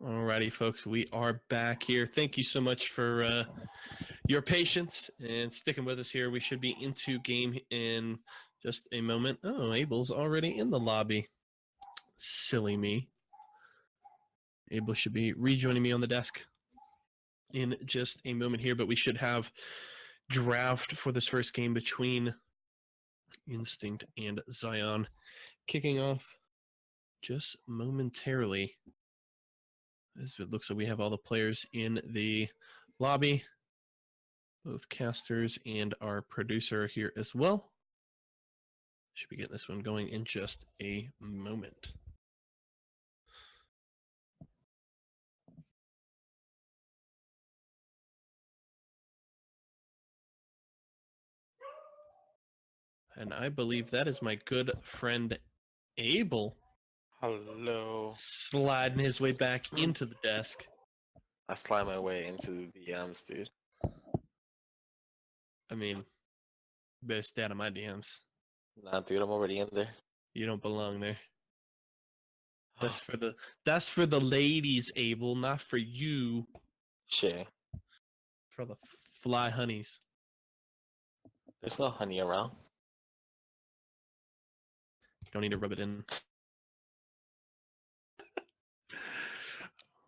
Alrighty, folks, we are back here. Thank you so much for your patience and sticking with us here. We should be into game in just a moment. Oh, Abel's already in the lobby. Silly me. Abel should be rejoining me on the desk in just a moment here, but we should have draft for this first game between Instinct and Zion kicking off just momentarily. As it looks like we have all the players in the lobby, both casters and our producer here as well. Should be getting this one going in just a moment. And I believe that is my good friend Abel. Hello. Sliding his way back into the desk. I slide my way into the DMs, dude. I mean, you better stay out of my DMs. Nah, dude, I'm already in there. You don't belong there. That's for the ladies, Abel, not for you. Shit. For the fly honeys. There's no honey around. Don't need to rub it in.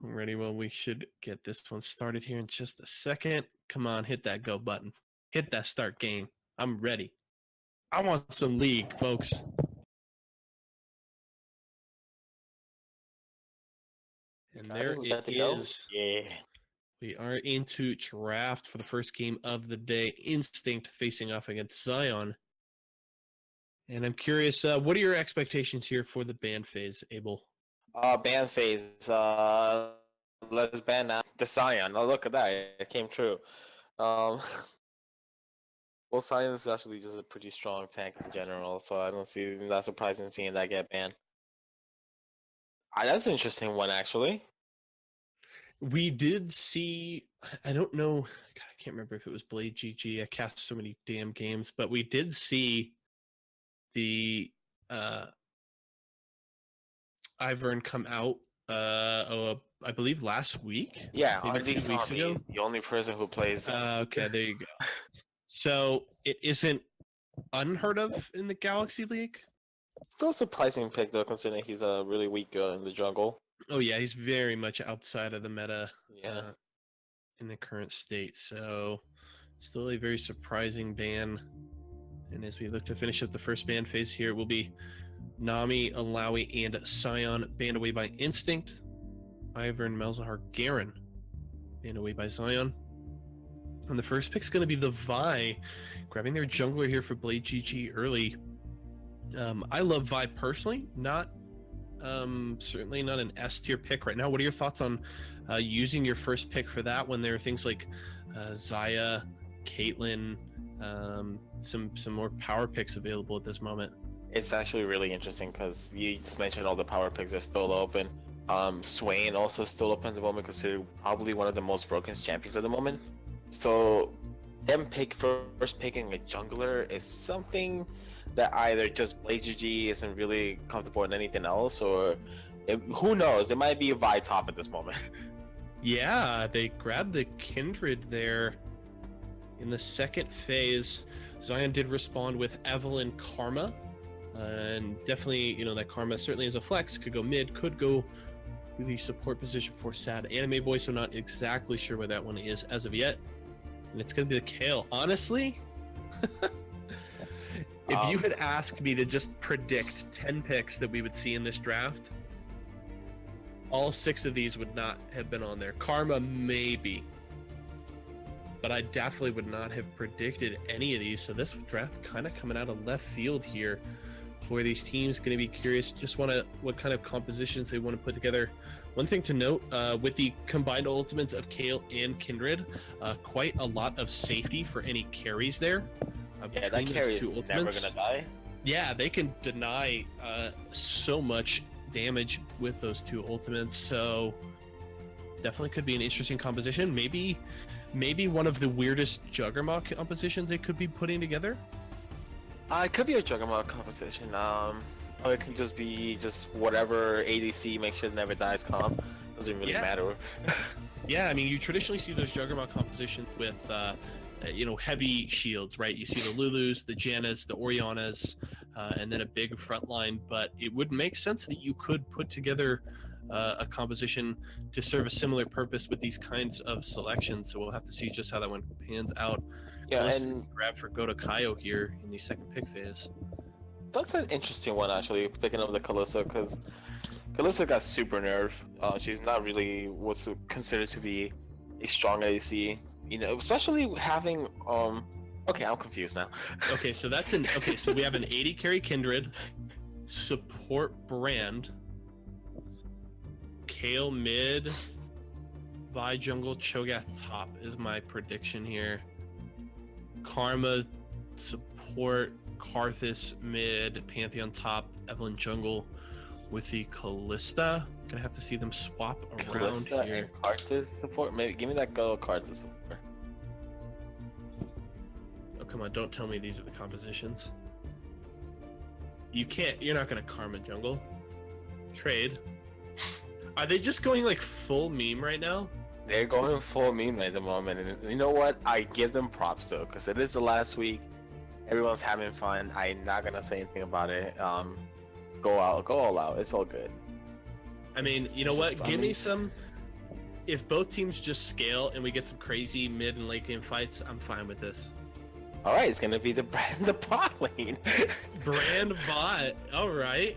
Ready? Well, we should get this one started here in just a second. Come on, hit that go button. Hit that start game. I'm ready. I want some league, folks. And there it is. Yeah. We are into draft for the first game of the day. Instinct facing off against Zion. And I'm curious, what are your expectations here for the ban phase, Abel? Ban phase. Let's ban now the Zion. Oh, look at that. It came true. Well, Zion is actually just a pretty strong tank in general, so I don't see that surprising seeing that get banned. That's an interesting one, actually. We did see, I don't know, God, I can't remember if it was Blade GG. I cast so many damn games, but we did see the Ivern come out, I believe last week. Yeah, maybe 2 weeks ago. He's the only person who plays. Okay, there you go. So it isn't unheard of in the Galaxy League. Still a surprising pick though, considering he's a really weak girl in the jungle. Oh yeah, he's very much outside of the meta. Yeah. In the current state, so still a very surprising ban. And as we look to finish up the first ban phase here, will be Nami, Alawi, and Sion banned away by Instinct. Ivern, Malzahar, Garen banned away by Zion. And the first pick's going to be the Vi, grabbing their jungler here for Blade GG early. I love Vi personally, not certainly not an S tier pick right now. What are your thoughts on using your first pick for that when there are things like Xayah, Caitlyn, some more power picks available at this moment? It's actually really interesting because you just mentioned all the power picks are still open. Swain also still open at the moment, considered probably one of the most broken champions at the moment. So them first picking a jungler is something that either just Blade GG isn't really comfortable in anything else, or who knows, it might be a Vi top at this moment. Yeah, they grabbed the Kindred there in the second phase. Zion did respond with Evelynn Karma, and definitely, you know, that Karma certainly is a flex, could go mid, could go to the support position for Sad Anime Boy, so not exactly sure where that one is as of yet. And it's going to be the Kayle. Honestly, if you had asked me to just predict 10 picks that we would see in this draft, all 6 of these would not have been on there. Karma, maybe. But I definitely would not have predicted any of these. So this draft kind of coming out of left field here for these teams. Going to be curious just what kind of compositions they want to put together. One thing to note, with the combined ultimates of Kayle and Kindred, quite a lot of safety for any carries there. Yeah, that carry is never going to die. Yeah, they can deny so much damage with those 2 ultimates. So definitely could be an interesting composition. Maybe one of the weirdest Juggernaut compositions they could be putting together. It could be a Juggernaut composition. Or it can just be whatever ADC makes sure it never dies comp. Doesn't really Yeah. matter. Yeah, I mean, you traditionally see those Juggernaut compositions with, heavy shields, right? You see the Lulus, the Jannas, the Orianas, and then a big front line. But it would make sense that you could put together a composition to serve a similar purpose with these kinds of selections. So we'll have to see just how that one pans out. Yeah, Let's and grab for Goto Kaio here in the second pick phase. that's an interesting one actually. Picking up the Kalista because Kalista got super nerfed. She's not really what's considered to be a strong AC. Especially having Okay, I'm confused now. Okay, so so we have an 80 carry Kindred, support Brand, Kale mid, Vi jungle, Cho'Gath top is my prediction here. Karma support, Karthus mid, Pantheon top, Evelynn jungle with the Kalista. Gonna have to see them swap around Kalista here. and Karthus support. Maybe give me that go Karthus support. Oh, come on, don't tell me these are the compositions. You're not gonna Karma jungle. Trade. Are they just going like full meme right now? They're going full meme at the moment, and you know what? I give them props though, because it is the last week. Everyone's having fun. I'm not gonna say anything about it. Go all out. It's all good. I mean, you know what? Give me some. If both teams just scale and we get some crazy mid and late game fights, I'm fine with this. All right, it's gonna be the bot lane. Brand bot. All right.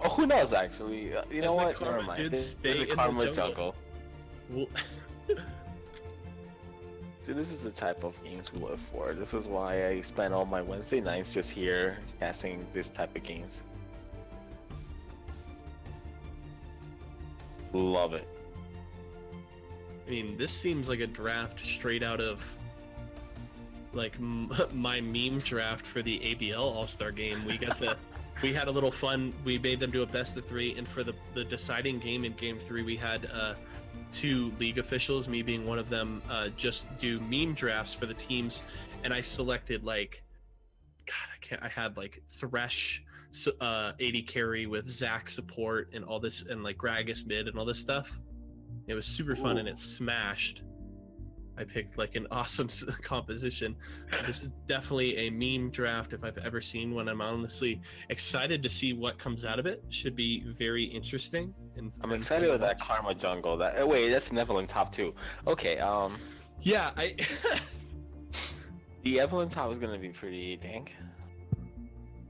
Oh, who knows? Actually, you know the what? Karma Never mind. did There's stay a in the Karma jungle. jungle. Well, See, this is the type of games we live for. This is why I spend all my Wednesday nights just here casting this type of games. Love it. I mean, this seems like a draft straight out of like my meme draft for the ABL All-Star game. We had a little fun. We made them do a best of 3, and for the deciding game in game 3, we had 2 league officials, me being one of them, just do meme drafts for the teams, and I selected like, God, I had like Thresh, 80 carry with Zac support and all this, and like Gragas mid and all this stuff. It was super fun. Ooh. And it smashed. I picked like an awesome composition. This is definitely a meme draft if I've ever seen one. I'm honestly excited to see what comes out of it. Should be very interesting. And I'm excited with that Karma jungle. Wait, that's Evelynn top 2. Okay, yeah, the Evelynn top is gonna be pretty dank.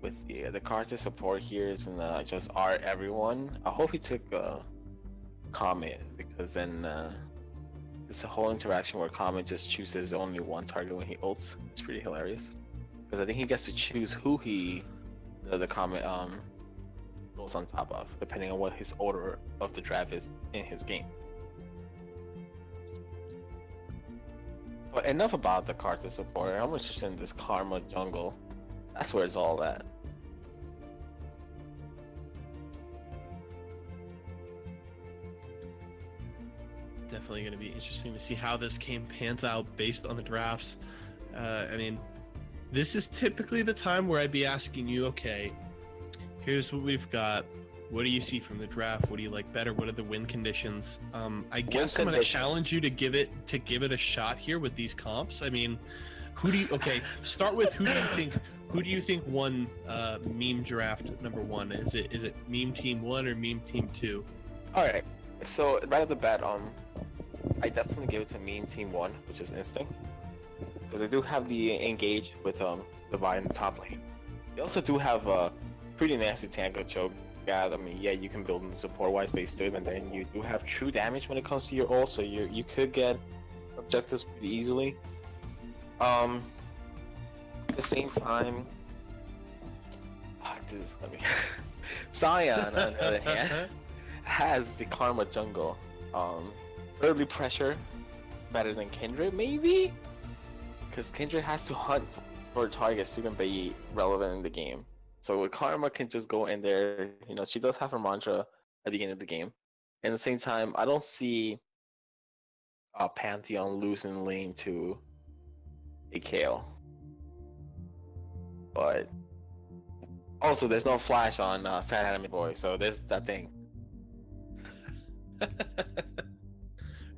With the Karthus support here is gonna just art everyone. I hope he took Comet, because then it's a whole interaction where Comet just chooses only one target when he ults. It's pretty hilarious, because I think he gets to choose who the Comet goes on top of, depending on what his order of the draft is in his game. But enough about the Karthus support. I'm interested in this Karma jungle. That's where it's all at. definitely going to be interesting to see how this game pans out based on the drafts. I mean, this is typically the time where I'd be asking you, okay, here's what we've got. What do you see from the draft? What do you like better? What are the win conditions? I guess I'm going to challenge you to give it a shot here with these comps. I mean, start with who do you think won meme draft number 1? Is it meme team 1 or meme team 2? All right. So right off the bat, I definitely give it to meme team 1, which is Instinct, because they do have the engage with the Vi in the top lane. They also do have a pretty nasty tank of choke. Yeah, I mean, yeah, you can build in the support-wise base too, and then you do have true damage when it comes to your ult, so you could get objectives pretty easily. At the same time, Sion, on the other hand, has the Karma jungle. Early pressure, better than Kindred, maybe? Because Kindred has to hunt for targets to even be relevant in the game. So Karma can just go in there, she does have her mantra at the beginning of the game. At the same time, I don't see Pantheon losing lane to a Kayle. But also, there's no flash on Sad Anime Boy, so there's that thing.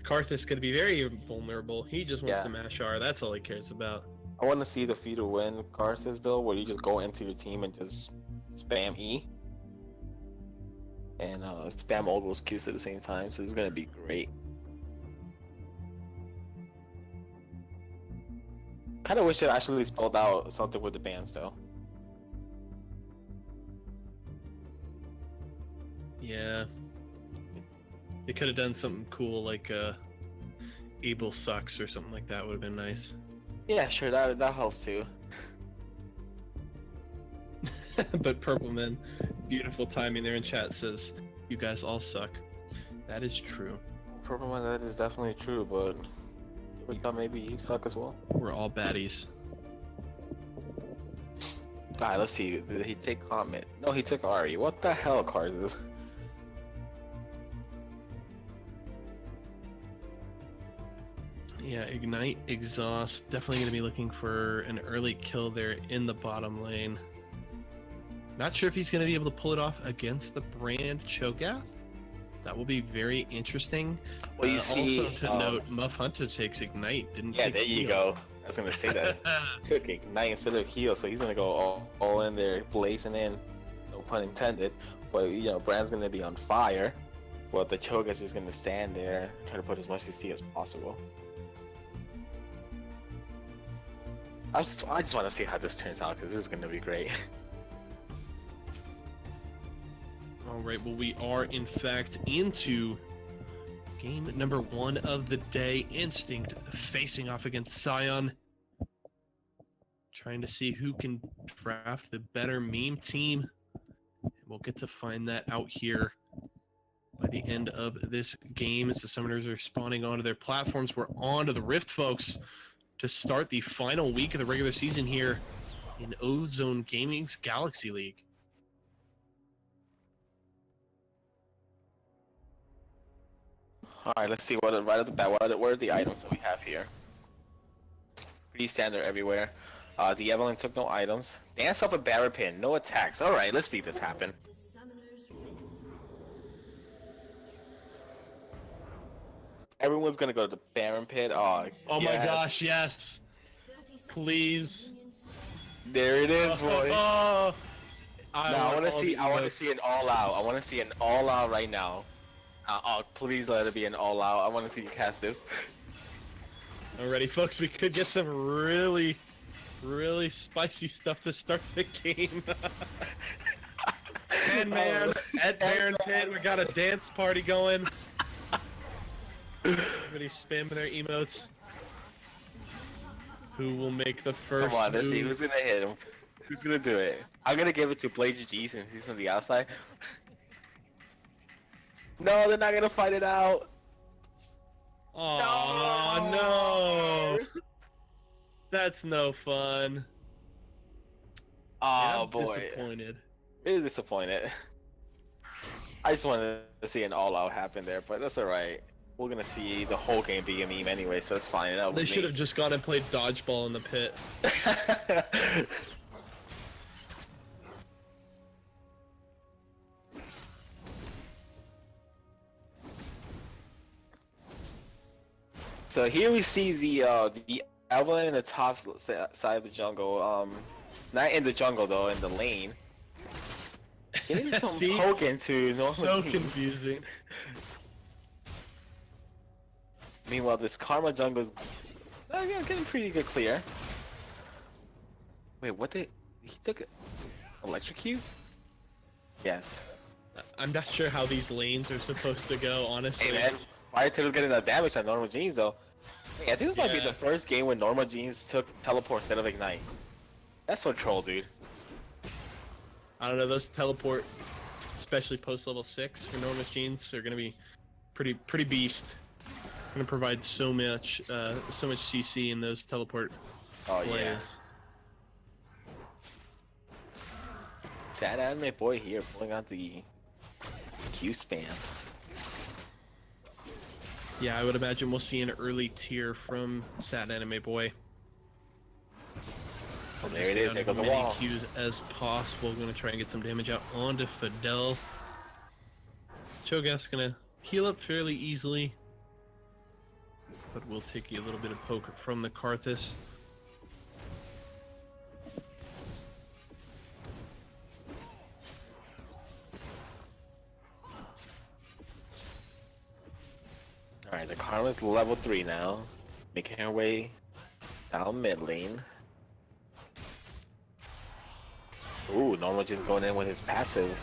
Karthus is going to be very vulnerable. He just wants Yeah. to mash R. That's all he cares about. I want to see the feeder win Karthus build where you just go into your team and just spam E and spam all those Qs at the same time. So it's gonna be great. Kind of wish it actually spelled out something with the bands though. Yeah. They could have done something cool like Abel sucks or something like that would have been nice. Yeah, sure, that helps too. But Purple Man, beautiful timing there in chat, says, you guys all suck. That is true. Purple Man, that is definitely true, but we thought maybe you suck as well. We're all baddies. Alright, let's see. Did he take comment? No, he took Ari. What the hell, Karthus? Yeah, Ignite, Exhaust. Definitely going to be looking for an early kill there in the bottom lane. Not sure if he's going to be able to pull it off against the Brand Cho'Gath. That will be very interesting. Well, you see, also to note, Muff Hunter takes Ignite, didn't yeah, take there you heal. go. I was gonna say that. Took Ignite instead of heal, so he's gonna go all in there, blazing in. No pun intended. But you know, Brand's gonna be on fire. Well, the Cho'Gath's just gonna stand there, try to put as much CC as possible. I just want to see how this turns out because this is gonna be great. All right, well, we are in fact into game number 1 of the day. Instinct facing off against Scion. Trying to see who can draft the better meme team. And we'll get to find that out here by the end of this game as the Summoners are spawning onto their platforms. We're on to the Rift, folks, to start the final week of the regular season here in Ozone Gaming's Galaxy League. All right, let's see what right at the bat. What are the items that we have here? Pretty standard everywhere. The Evelyn took no items. Dance up a Barra Pin, no attacks. All right, let's see this happen. Everyone's gonna go to the Baron Pit. Oh My gosh, yes. Please. There it is, boys. Oh, I want to all see. the I want to emotes. see an all out. I want to see an all out right now. Oh, please let it be an all out. I want to see you cast this. Alrighty, folks, we could get some really, really spicy stuff to start the game. 10 man at Baron Pit. We got a dance party going. Everybody spamming their emotes. Who will make the first Come on, let's see move? who's gonna hit him. Who's gonna do it? I'm gonna give it to Blaze G since he's on the outside. No, they're not gonna fight it out. Aw, no. That's no fun. Oh I'm boy, disappointed. really disappointed. I just wanted to see an all-out happen there, but that's all right. We're gonna see the whole game be a meme anyway, so it's fine. They should have just gone and played dodgeball in the pit. So here we see the Evelyn in the top side of the jungle. Not in the jungle though, in the lane. Getting some See? poke into normal So teams. confusing. Meanwhile, this Karma jungle's getting pretty good clear. Wait, what did he took? Electrocute? Yes. I'm not sure how these lanes are supposed to go, honestly. Hey man, Fire Tail's getting that damage on normal jeans though. Hey, I think this might be Yeah. the first game when normal jeans took teleport instead of ignite. That's so troll, dude. I don't know, those teleport, especially post level 6 for Normus Jeans, are gonna be pretty beast. Gonna provide so much CC in those teleport Oh yeah. plays. Sad anime boy here pulling out the Q spam. Yeah, I would imagine we'll see an early tier from Sad Anime Boy. I'll There just it get is, out there as goes the many wall. Qs as possible. Gonna try and get some damage out onto Fidel. Cho'Gath's gonna heal up fairly easily. But we'll take a little bit of poke from the Karthus. Alright, the Karma's level 3 now. Making her way down mid lane. Ooh, Normal just going in with his passive.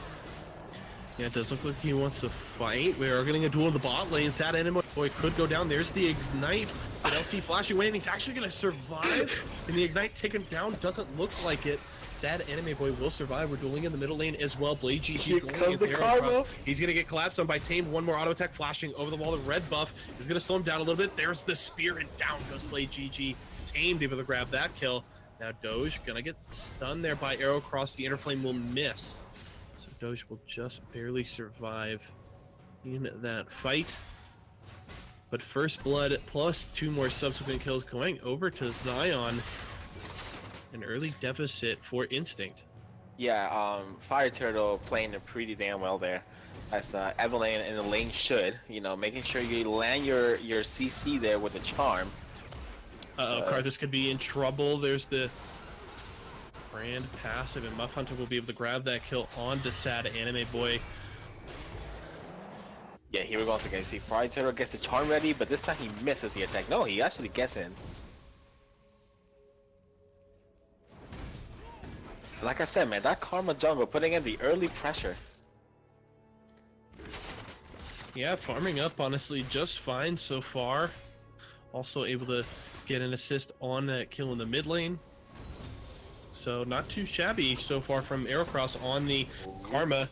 Yeah, it does look like he wants to fight. We are getting a duel in the bot lane. Sad Anime Boy could go down. There's the Ignite. But LC flashing away, and he's actually going to survive. And the Ignite taken down doesn't look like it. Sad Anime Boy will survive. We're dueling in the middle lane as well. Blade GG Here going comes the against Karma. Arrow. He's going to get collapsed on by Tamed. One more auto attack flashing over the wall. The red buff is going to slow him down a little bit. There's the spear, and down goes Blade GG. Tamed able to grab that kill. Now Doge gonna get stunned there by Arrow Cross. The Inner Flame will miss. So Doge will just barely survive in that fight. But first blood plus 2 more subsequent kills going over to Zion. An early deficit for Instinct. Yeah, Fire Turtle playing it pretty damn well there. As Evelyn in the lane should, you know, making sure you land your CC there with a charm. Karthus could be in trouble. There's the Brand passive, and Muff Hunter will be able to grab that kill onto Sad Anime Boy. Yeah, here we go again. See, Fire Turtle gets the charm ready, but this time he misses the attack. No, he actually gets in. Like I said, man, that Karma jungle putting in the early pressure. Yeah, farming up honestly just fine so far. Also able to get an assist on that kill in the mid lane. So not too shabby so far from Aerocross on the Karma.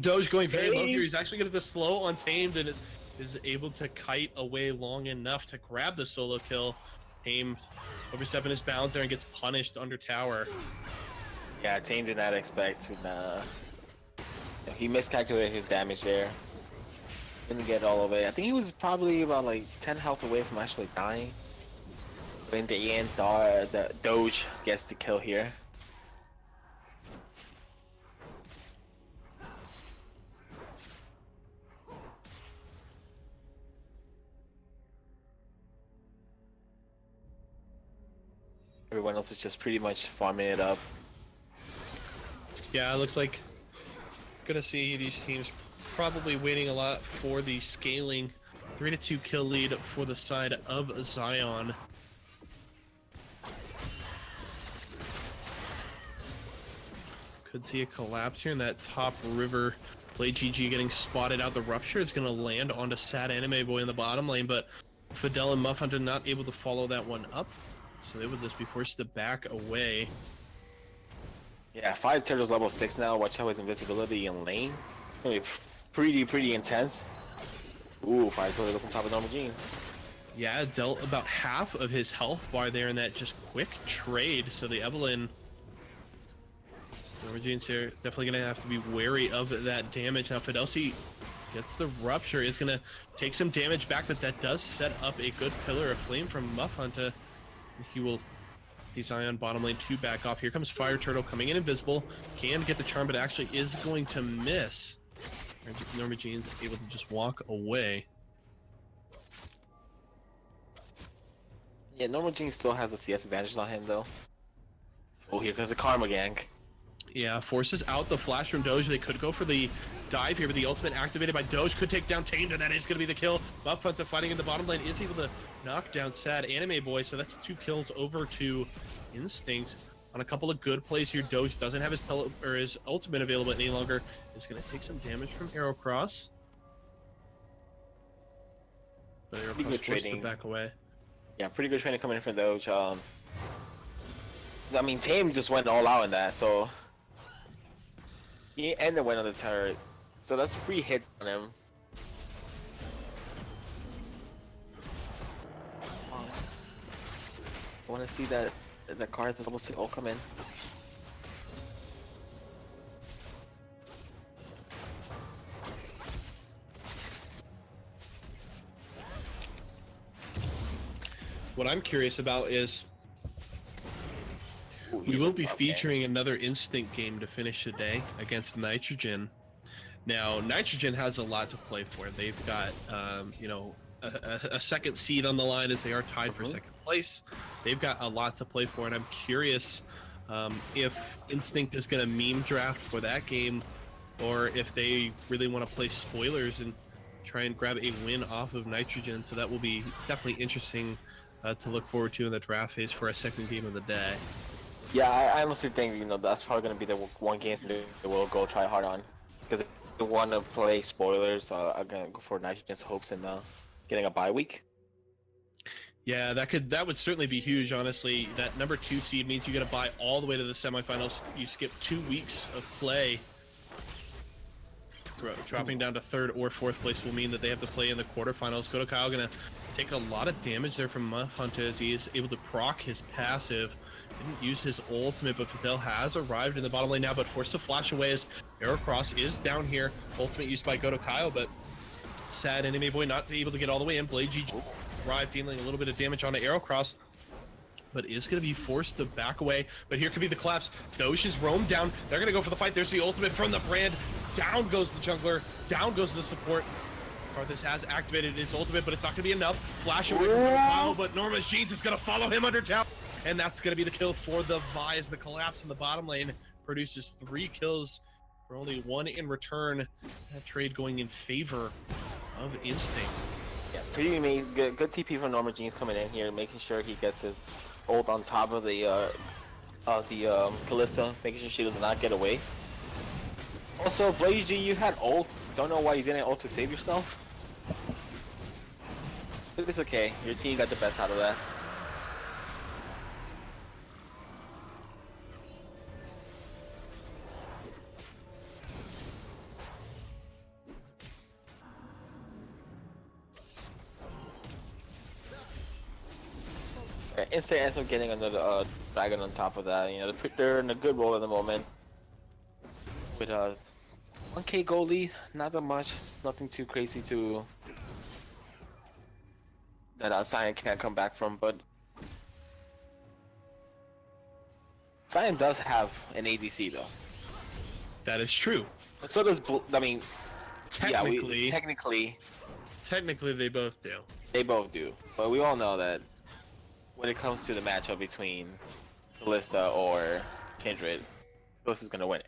Doge going very low here. He's actually going to the slow on Tamed and is able to kite away long enough to grab the solo kill. Tamed overstepping his bounds there and gets punished under tower. Yeah, Tamed did not expect. He miscalculated his damage there. Didn't get all of it. I think he was probably about like 10 health away from actually dying. But in the end, the Doge gets the kill here. Everyone else is just pretty much farming it up. Yeah, it looks like gonna see these teams probably waiting a lot for the scaling 3-2 kill lead for the side of Zion. Could see a collapse here in that top river. Blade GG getting spotted out. The rupture is going to land onto Sad Anime Boy in the bottom lane, but Fidel and Muff Hunter not able to follow that one up, so they would just be forced to back away. Yeah, Fire Turtle's level 6 now. Watch out his invisibility in lane. Gonna be pretty intense. Ooh, Fire Turtle goes on top of Normal Jeans. Yeah, dealt about half of his health bar there in that just quick trade, so the Evelyn Normal Jeans here definitely going to have to be wary of that damage. Now Fidelcy gets the rupture, is going to take some damage back, but that does set up a good pillar of flame from Muff Hunter. He will the Zion bottom lane 2 back off. Here comes Fire Turtle coming in invisible. Can get the charm, but actually is going to miss. Norma Jean's able to just walk away. Yeah, Normal Jeans still has the CS advantage on him though. Oh, here comes the Karma gang. Yeah, forces out the flash from Doge. They could go for the dive here, but the ultimate activated by Doge could take down Tamed, and that is going to be the kill. Muff Hunter fighting in the bottom lane is able to knock down Sad Anime Boy, so that's 2 kills over to Instinct. On a couple of good plays here, Doge doesn't have his ultimate available any longer. Is going to take some damage from Arrow Cross. But Arrow Cross forced to back away. Yeah, pretty good training coming in from Doge. I mean, Tame just went all out in that, so he ended went on the turret. So that's 3 hits on him. I want to see that card is almost all come in. What I'm curious about is we will be featuring another Instinct game to finish the day against Nitrogen. Now, Nitrogen has a lot to play for. They've got, you know, a second seed on the line as they are tied for second place. They've got a lot to play for, and I'm curious if Instinct is going to meme draft for that game, or if they really want to play spoilers and try and grab a win off of Nitrogen. So that will be definitely interesting to look forward to in the draft phase for a second game of the day. Yeah, I honestly think, you know, that's probably going to be the one game they will go try hard on. Because they want to play spoilers, I'm going to go for Nitrogen's hopes and getting a bye week. Yeah, that would certainly be huge, honestly. That number 2 seed means you got to buy all the way to the semifinals. You skip 2 weeks of play. Dropping down to 3rd or 4th place will mean that they have to play in the quarterfinals. Godokyle gonna take a lot of damage there from Muffhunter as he is able to proc his passive. Didn't use his ultimate, but Fidel has arrived in the bottom lane now, but forced to flash away as Aerocross is down here. Ultimate used by Godokyle, but sad Anime Boy not able to get all the way in. Blade GG arrived, dealing a little bit of damage onto Aerocross, but is going to be forced to back away. But here could be the collapse. Doge is roamed down. They're going to go for the fight. There's the ultimate from the Brand. Down goes the jungler. Down goes the support. Karthus has activated his ultimate, but it's not going to be enough. Flash away from Kyle, but Norma's Jeans is going to follow him under tower. And that's going to be the kill for the Vi as the collapse in the bottom lane produces 3 kills for only 1 in return. That trade going in favor of Instinct. Yeah, pretty amazing. Good TP from Norma Jeans coming in here, making sure he gets his ult on top of the Kalista, making sure she does not get away. Also, Blaze G, you had ult. Don't know why you didn't ult to save yourself. But it's okay. Your team got the best out of that. Instinct ends up getting another dragon on top of that. You know, they're in a good role at the moment. With 1k goal lead, not that much, nothing too crazy to that Cyan can't come back from, but Cyan does have an ADC though. That is true. But so does I mean, Technically, yeah, technically they both do. They both do, but we all know that when it comes to the matchup between Kalista or Kindred, Kalista's gonna win it.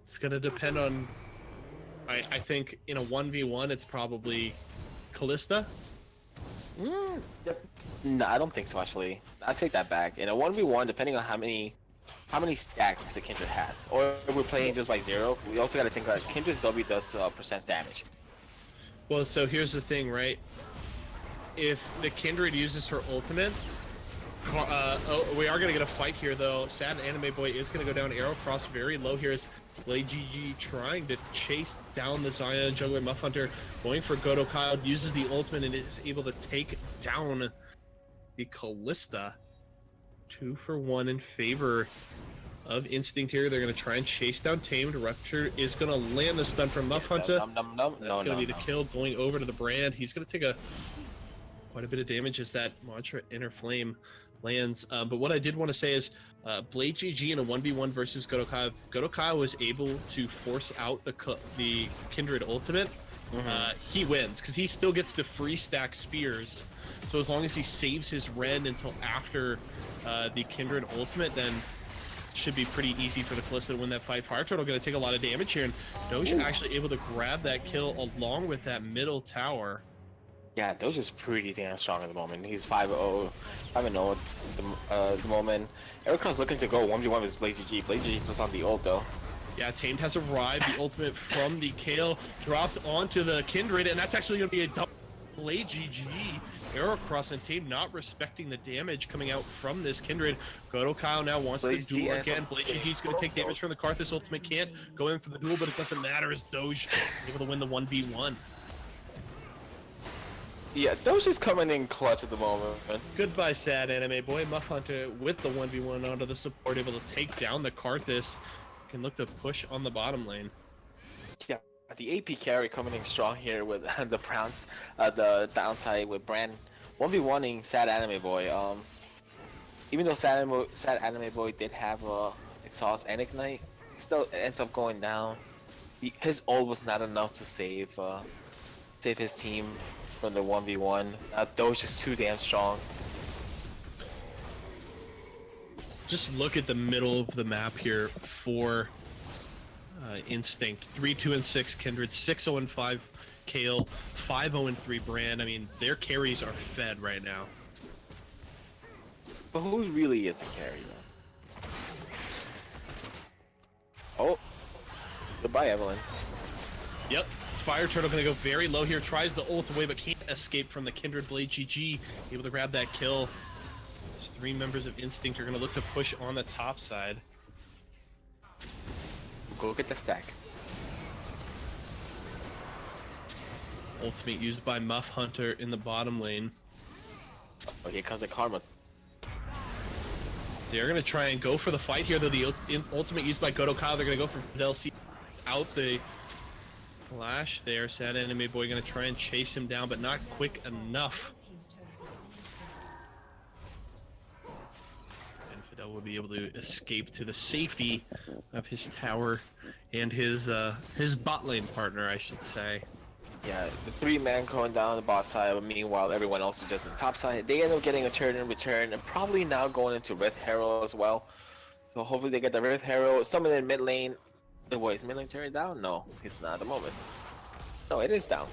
It's gonna depend on. I think in a 1v1, it's probably Kalista. No, I don't think so. Actually, I take that back. In a 1v1, depending on how many stacks the Kindred has, or if we're playing just by 0, we also got to think that Kindred's W does percent damage. Well, so here's the thing, right? If the Kindred uses her ultimate, we are gonna get a fight here though. Sad Anime Boy is gonna go down. Aerocross very low here as Blade GG trying to chase down the Xayah jungler. Muffhunter going for Godokyle, uses the ultimate and is able to take down the Kalista. 2 for 1 in favor of Instinct here. They're gonna try and chase down Tamed. Rupture is gonna land the stun from Muffhunter. That's gonna be the kill going over to the Brand. He's gonna take quite a bit of damage as that Mantra Inner Flame lands. But what I did want to say is Blade GG in a 1v1 versus Godokyle. Godokyle was able to force out the Kindred ultimate. He wins because he still gets the free stack spears. So as long as he saves his Ren until after the Kindred ultimate, then should be pretty easy for the Kalista to win that fight. Fire Turtle going to take a lot of damage here, and Doge actually able to grab that kill along with that middle tower. Yeah, Doge is pretty damn strong at the moment. He's 5-0 at the moment. Aerocross looking to go 1v1 with Blade GG. Blade GG puts on the ult though. Yeah, Tamed has arrived. The ultimate from the Kale dropped onto the Kindred, and that's actually going to be a double Blade GG. Aerocross and Tamed not respecting the damage coming out from this Kindred. Godokyle now wants to duel again. Blade GG is going to take damage from the Karthus ultimate. Can't go in for the duel, but it doesn't matter as Doge able to win the 1v1. Yeah, Doge is coming in clutch at the moment. Goodbye, sad Anime Boy. Muffhunter with the 1v1 onto the support, able to take down the Karthus. Can look to push on the bottom lane. Yeah, the AP carry coming in strong here with the Browns, the downside with Brand 1v1ing sad Anime Boy. Even though sad Anime Boy did have exhaust and ignite, Still ends up going down. His ult was not enough to save his team from the 1v1. Doge is too damn strong. Just look at the middle of the map here for Instinct. 3-2-6 Kindred, 6-0-5 Kale, 5-0-3 Brand. I mean, their carries are fed right now. But who really is a carry though? Oh, goodbye Evelyn. Yep. Fire Turtle gonna go very low here, tries the ult away, but can't escape from the Kindred Blade. GG, able to grab that kill. These 3 members of Instinct are gonna look to push on the top side. Go get the stack. Ultimate used by Muff Hunter in the bottom lane. Oh, here comes the Karmas. They're gonna try and go for the fight here, though. The ultimate used by Godo Kyle, they're gonna go for Fidel C out the flash there. Sad Anime Boy gonna try and chase him down, but not quick enough. And Fidel will be able to escape to the safety of his tower and his bot lane partner, I should say. Yeah, the 3-man going down the bot side, but meanwhile everyone else is just on the top side. They end up getting a turn in return, and probably now going into Rift Herald as well. So hopefully they get the Rift Herald. Someone in mid lane. Wait, is mid lane turning down? No, it's not at the moment. No, it is down.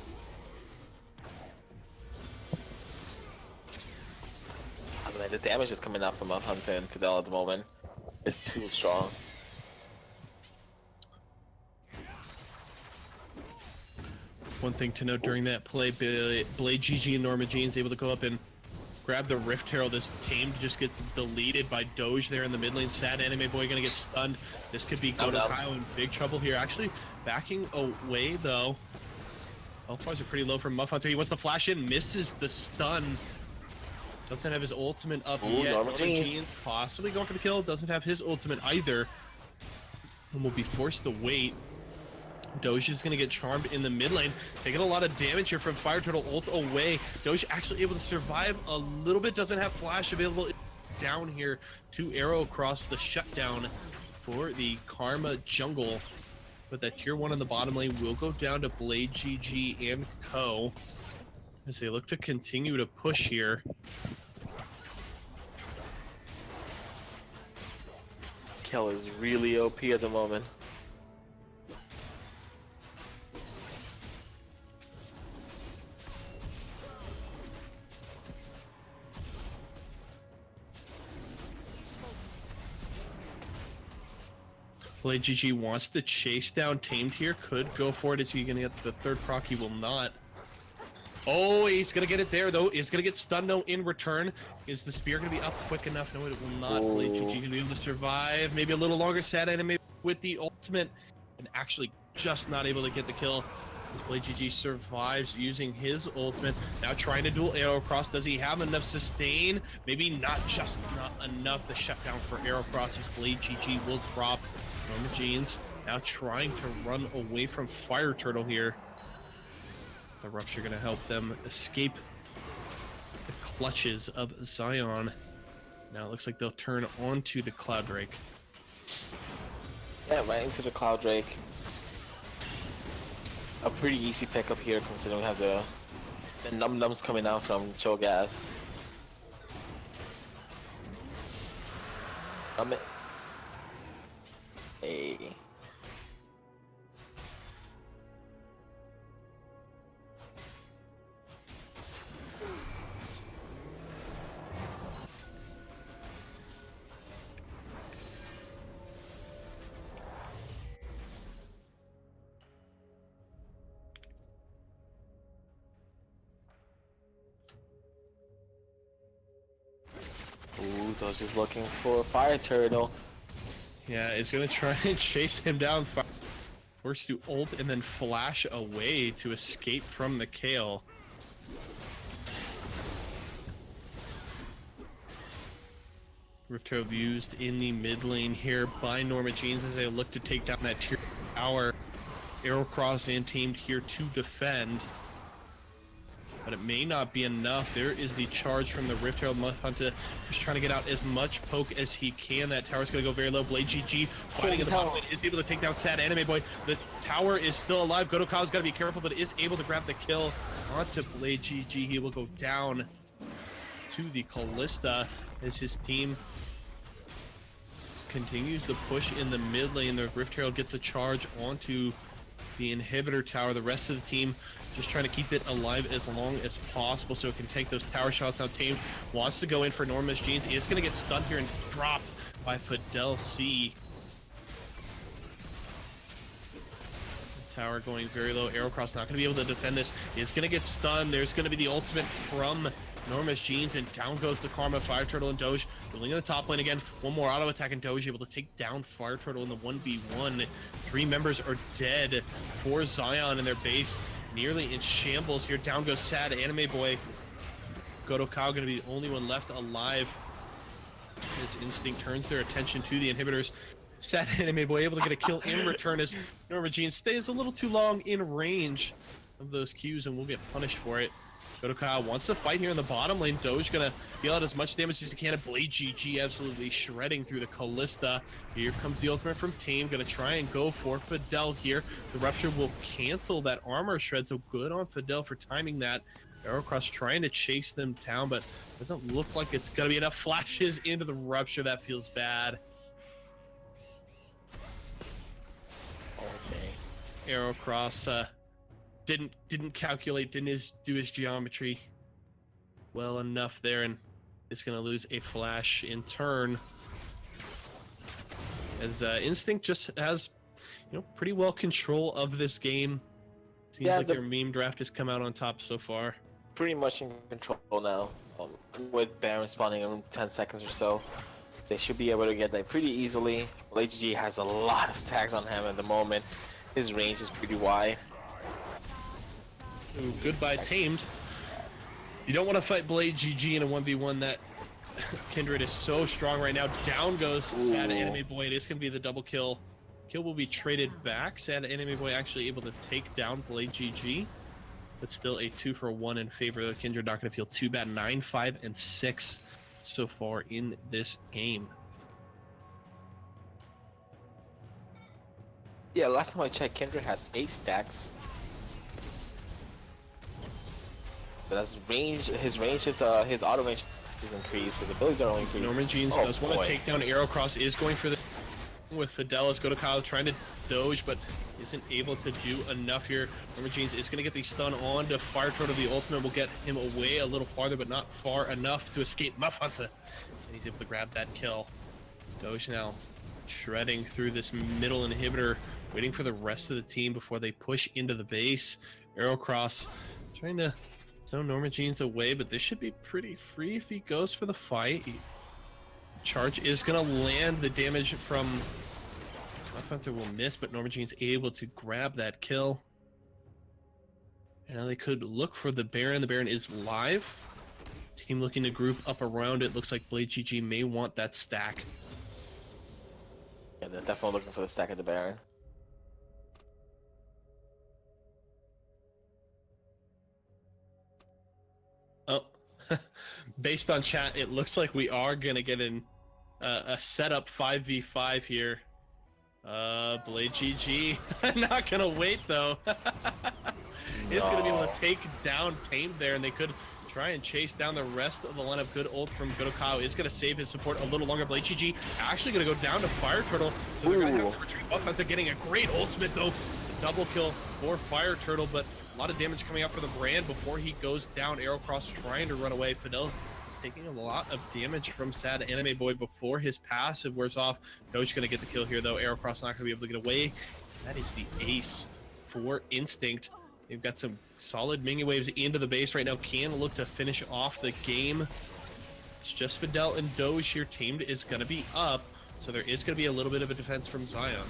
I mean, the damage is coming out from Hunter and Fidel at the moment. It's too strong. One thing to note during that play, Blade GG and Norma Jean's able to go up and grab the Rift Herald. This Tamed just gets deleted by Doge there in the mid lane. Sad Anime Boy gonna get stunned. This could be Godo Kyle in big trouble here. Actually, backing away though. Health bars are pretty low from Muff Hunter. He wants to flash in, misses the stun. Doesn't have his ultimate up yet. Norma Jean's possibly going for the kill. Doesn't have his ultimate either. And will be forced to wait. Doge is going to get charmed in the mid lane, taking a lot of damage here from Fire Turtle ult away. Doge actually able to survive a little bit, doesn't have flash available. Down here to arrow across the shutdown for the Karma jungle. But that tier 1 in the bottom lane will go down to Blade GG and Co. as they look to continue to push here. Kel is really OP at the moment. Blade GG wants to chase down Tamed here. Could go for it. Is he going to get the third proc? He will not. Oh, he's going to get it there, though. He's going to get stunned, though, in return. Is the spear going to be up quick enough? No, it will not. Oh. Blade GG going to be able to survive. Maybe a little longer. Sad Anime with the ultimate. And actually just not able to get the kill. As Blade GG survives using his ultimate. Now trying to dual arrow cross. Does he have enough sustain? Maybe not enough. The shutdown for arrow cross. His Blade GG will drop. Norma Jeans now trying to run away from Fire Turtle here. The Rupture going to help them escape the clutches of Zion. Now it looks like they'll turn onto the Cloud Drake. Yeah, right into the Cloud Drake. A pretty easy pickup here considering we have the num-nums coming out from Cho'Gath. Hey. Ooh, Doge is looking for a Fire Turtle. Yeah, it's going to try and chase him down. Forced to ult and then flash away to escape from the Kale. Rift Herald used in the mid lane here by Norma Jeans as they look to take down that tier tower. Arrow Cross and Tamed here to defend. but it may not be enough. There is the charge from the Rift Herald. Mudhunter just trying to get out as much poke as he can. That tower's going to go very low. Blade GG fighting in the bottom lane is able to take down Sad Anime Boy. The tower is still alive. Godokawa's got to be careful, but is able to grab the kill onto Blade GG. He will go down to the Kalista as his team continues to push in the mid lane. The Rift Herald gets a charge onto the inhibitor tower. The rest of the team just trying to keep it alive as long as possible so it can take those tower shots out. Tamed wants to go in for Norma's Jeans. He is going to get stunned here and dropped by Fidel C. The tower going very low. Arrowcross not going to be able to defend this. He is going to get stunned. There's going to be the ultimate from Norma's Jeans, and down goes the Karma. Fire Turtle and Doge dueling in the top lane again. One more auto attack, and Doge able to take down Fire Turtle in the 1v1. 3 members are dead for Zion in their base. Nearly in shambles here. Down goes Sad Anime Boy. Godokawa going to be the only one left alive as Instinct turns their attention to the inhibitors. Sad Anime Boy able to get a kill in return as Norma Jean stays a little too long in range of those Qs and will get punished for it. Godokawa wants to fight here in the bottom lane. Doge gonna deal out as much damage as he can. Blade GG absolutely shredding through the Kalista. Here comes the ultimate from Tame. Gonna try and go for Fidel here. The Rupture will cancel that armor shred, so good on Fidel for timing that. Arrowcross trying to chase them down, but doesn't look like it's gonna be enough. Flashes into the Rupture. That feels bad. Okay. Arrowcross didn't calculate, do his geometry well enough there, and is going to lose a flash in turn. As Instinct just has, pretty well control of this game. Seems like their meme draft has come out on top so far. Pretty much in control now. With Baron spawning in 10 seconds or so, they should be able to get that pretty easily. Blade GG has a lot of stacks on him at the moment. His range is pretty wide. Ooh, goodbye Tamed. You don't want to fight Blade GG in a 1v1. That Kindred is so strong right now. Down goes Sad Anime Boy. It is going to be the double kill. Kill will be traded back. Sad Anime Boy actually able to take down Blade GG. But still a 2-for-1 in favor of Kindred. Not going to feel too bad. 9, 5, and 6 so far in this game. Yeah, last time I checked, Kindred had 8 stacks. But as his auto range is increased, his abilities are only increased. Norma Jeans does want to take down Arrowcross, is going for the with Fidelis. Godokawa trying to Doge, but isn't able to do enough here. Norma Jeans is going to get the stun on to Fire Turtle. The ultimate will get him away a little farther, but not far enough to escape Mudhunter. And he's able to grab that kill. Doge now shredding through this middle inhibitor, waiting for the rest of the team before they push into the base. Arrowcross trying to zone Norma Jeans away, but this should be pretty free if he goes for the fight. Charge is going to land. The damage from Mudhunter will miss, but Norma Jean's able to grab that kill. And now they could look for the Baron. The Baron is live. Team looking to group up around it. Looks like Blade GG may want that stack. Yeah, they're definitely looking for the stack of the Baron. Oh, based on chat, it looks like we are going to get in a setup 5v5 here. Blade GG. Not going to wait, though. He's going to be able to take down Tamed there, and they could try and chase down the rest of the lineup. Good ult from Godokawa is going to save his support a little longer. Blade GG actually going to go down to Fire Turtle, so they're going to have to retreat. Mudhunter getting a great ultimate, though. Double kill for Fire Turtle, but a lot of damage coming out for the Brand before he goes down. Arrowcross trying to run away. Fidel's taking a lot of damage from Sad Anime Boy before his passive wears off. Doge going to get the kill here, though. Arrowcross not going to be able to get away. That is the ace for Instinct. They've got some solid minion waves into the base right now. Can look to finish off the game. It's just Fidel and Doge here. Tamed is going to be up, so there is going to be a little bit of a defense from Zion.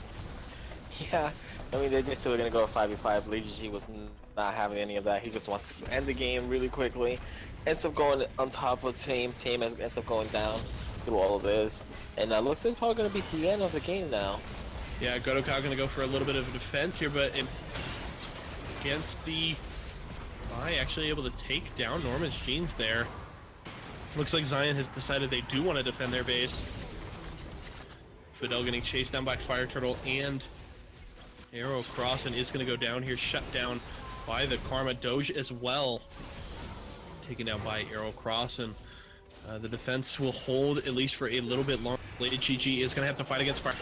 Yeah, I mean, they're still going to go 5v5. Blade GG was not having any of that. He just wants to end the game really quickly. Ends up going on top of Tame. Tame ends up going down through all of this. And looks like it's probably going to be the end of the game now. Yeah, Godokawa going to go for a little bit of a defense here, but against the Vi actually able to take down Norman's Jeans there. Looks like Zion has decided they do want to defend their base. Fidel getting chased down by Fire Turtle and Arrow Cross, and is going to go down here, shut down by the Karma. Doge as well, taken down by Arrow Cross, and the defense will hold at least for a little bit longer. Lady GG is going to have to fight against Fire.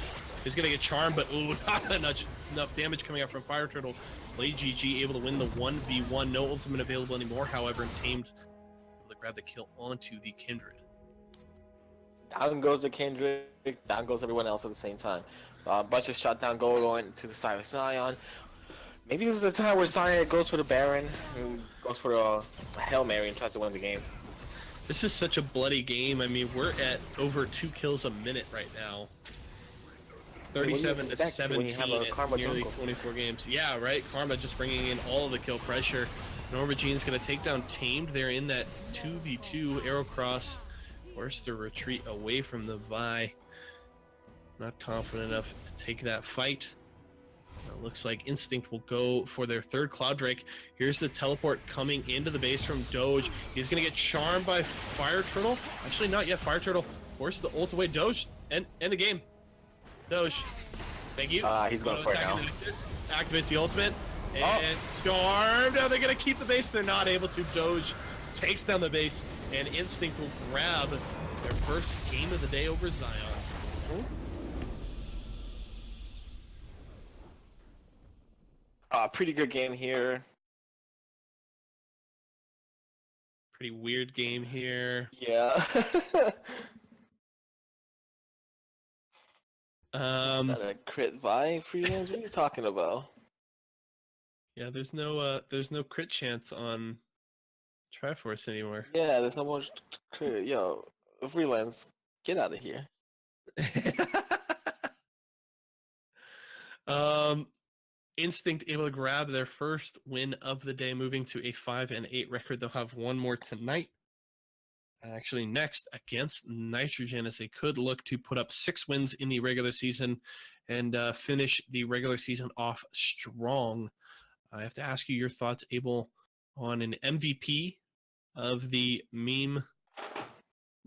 He's going to get charmed, but ooh, not enough damage coming out from Fire Turtle. Lady GG able to win the 1v1. No ultimate available anymore, however, and Tamed able to grab the kill onto the Kindred. Down goes the Kindred, down goes everyone else at the same time. A bunch of shutdown going to the side of Zion. Maybe this is the time where Zion goes for the Baron, and goes for a Hail Mary and tries to win the game. This is such a bloody game. I mean, we're at over 2 kills a minute right now. 37 to 17 at nearly 24 games. Yeah, right? Karma just bringing in all of the kill pressure. Norma Jean's going to take down Tamed. They're in that 2v2. Arrow Cross forced to retreat away from the Vi. Not confident enough to take that fight. It looks like Instinct will go for their third Cloud Drake. Here's the teleport coming into the base from Doge. He's going to get charmed by Fire Turtle. Actually, not yet. Fire Turtle forced the ult away. Doge, end the game. Doge, thank you. He's going for it now. Activates the ultimate. And charmed. Are they going to keep the base? They're not able to. Doge takes down the base, and Instinct will grab their first game of the day over Zion. Pretty good game here. Pretty weird game here. Yeah. Not a crit Vi freelance. What are you talking about? Yeah, there's no crit chance on Triforce anymore. Yeah, there's no more crit. Yo, freelance, get out of here. Instinct able to grab their first win of the day, moving to a 5-8 record. They'll have one more tonight. Actually, next against Nitrogen, as they could look to put up 6 wins in the regular season and finish the regular season off strong. I have to ask you your thoughts, Abel, on an MVP of the meme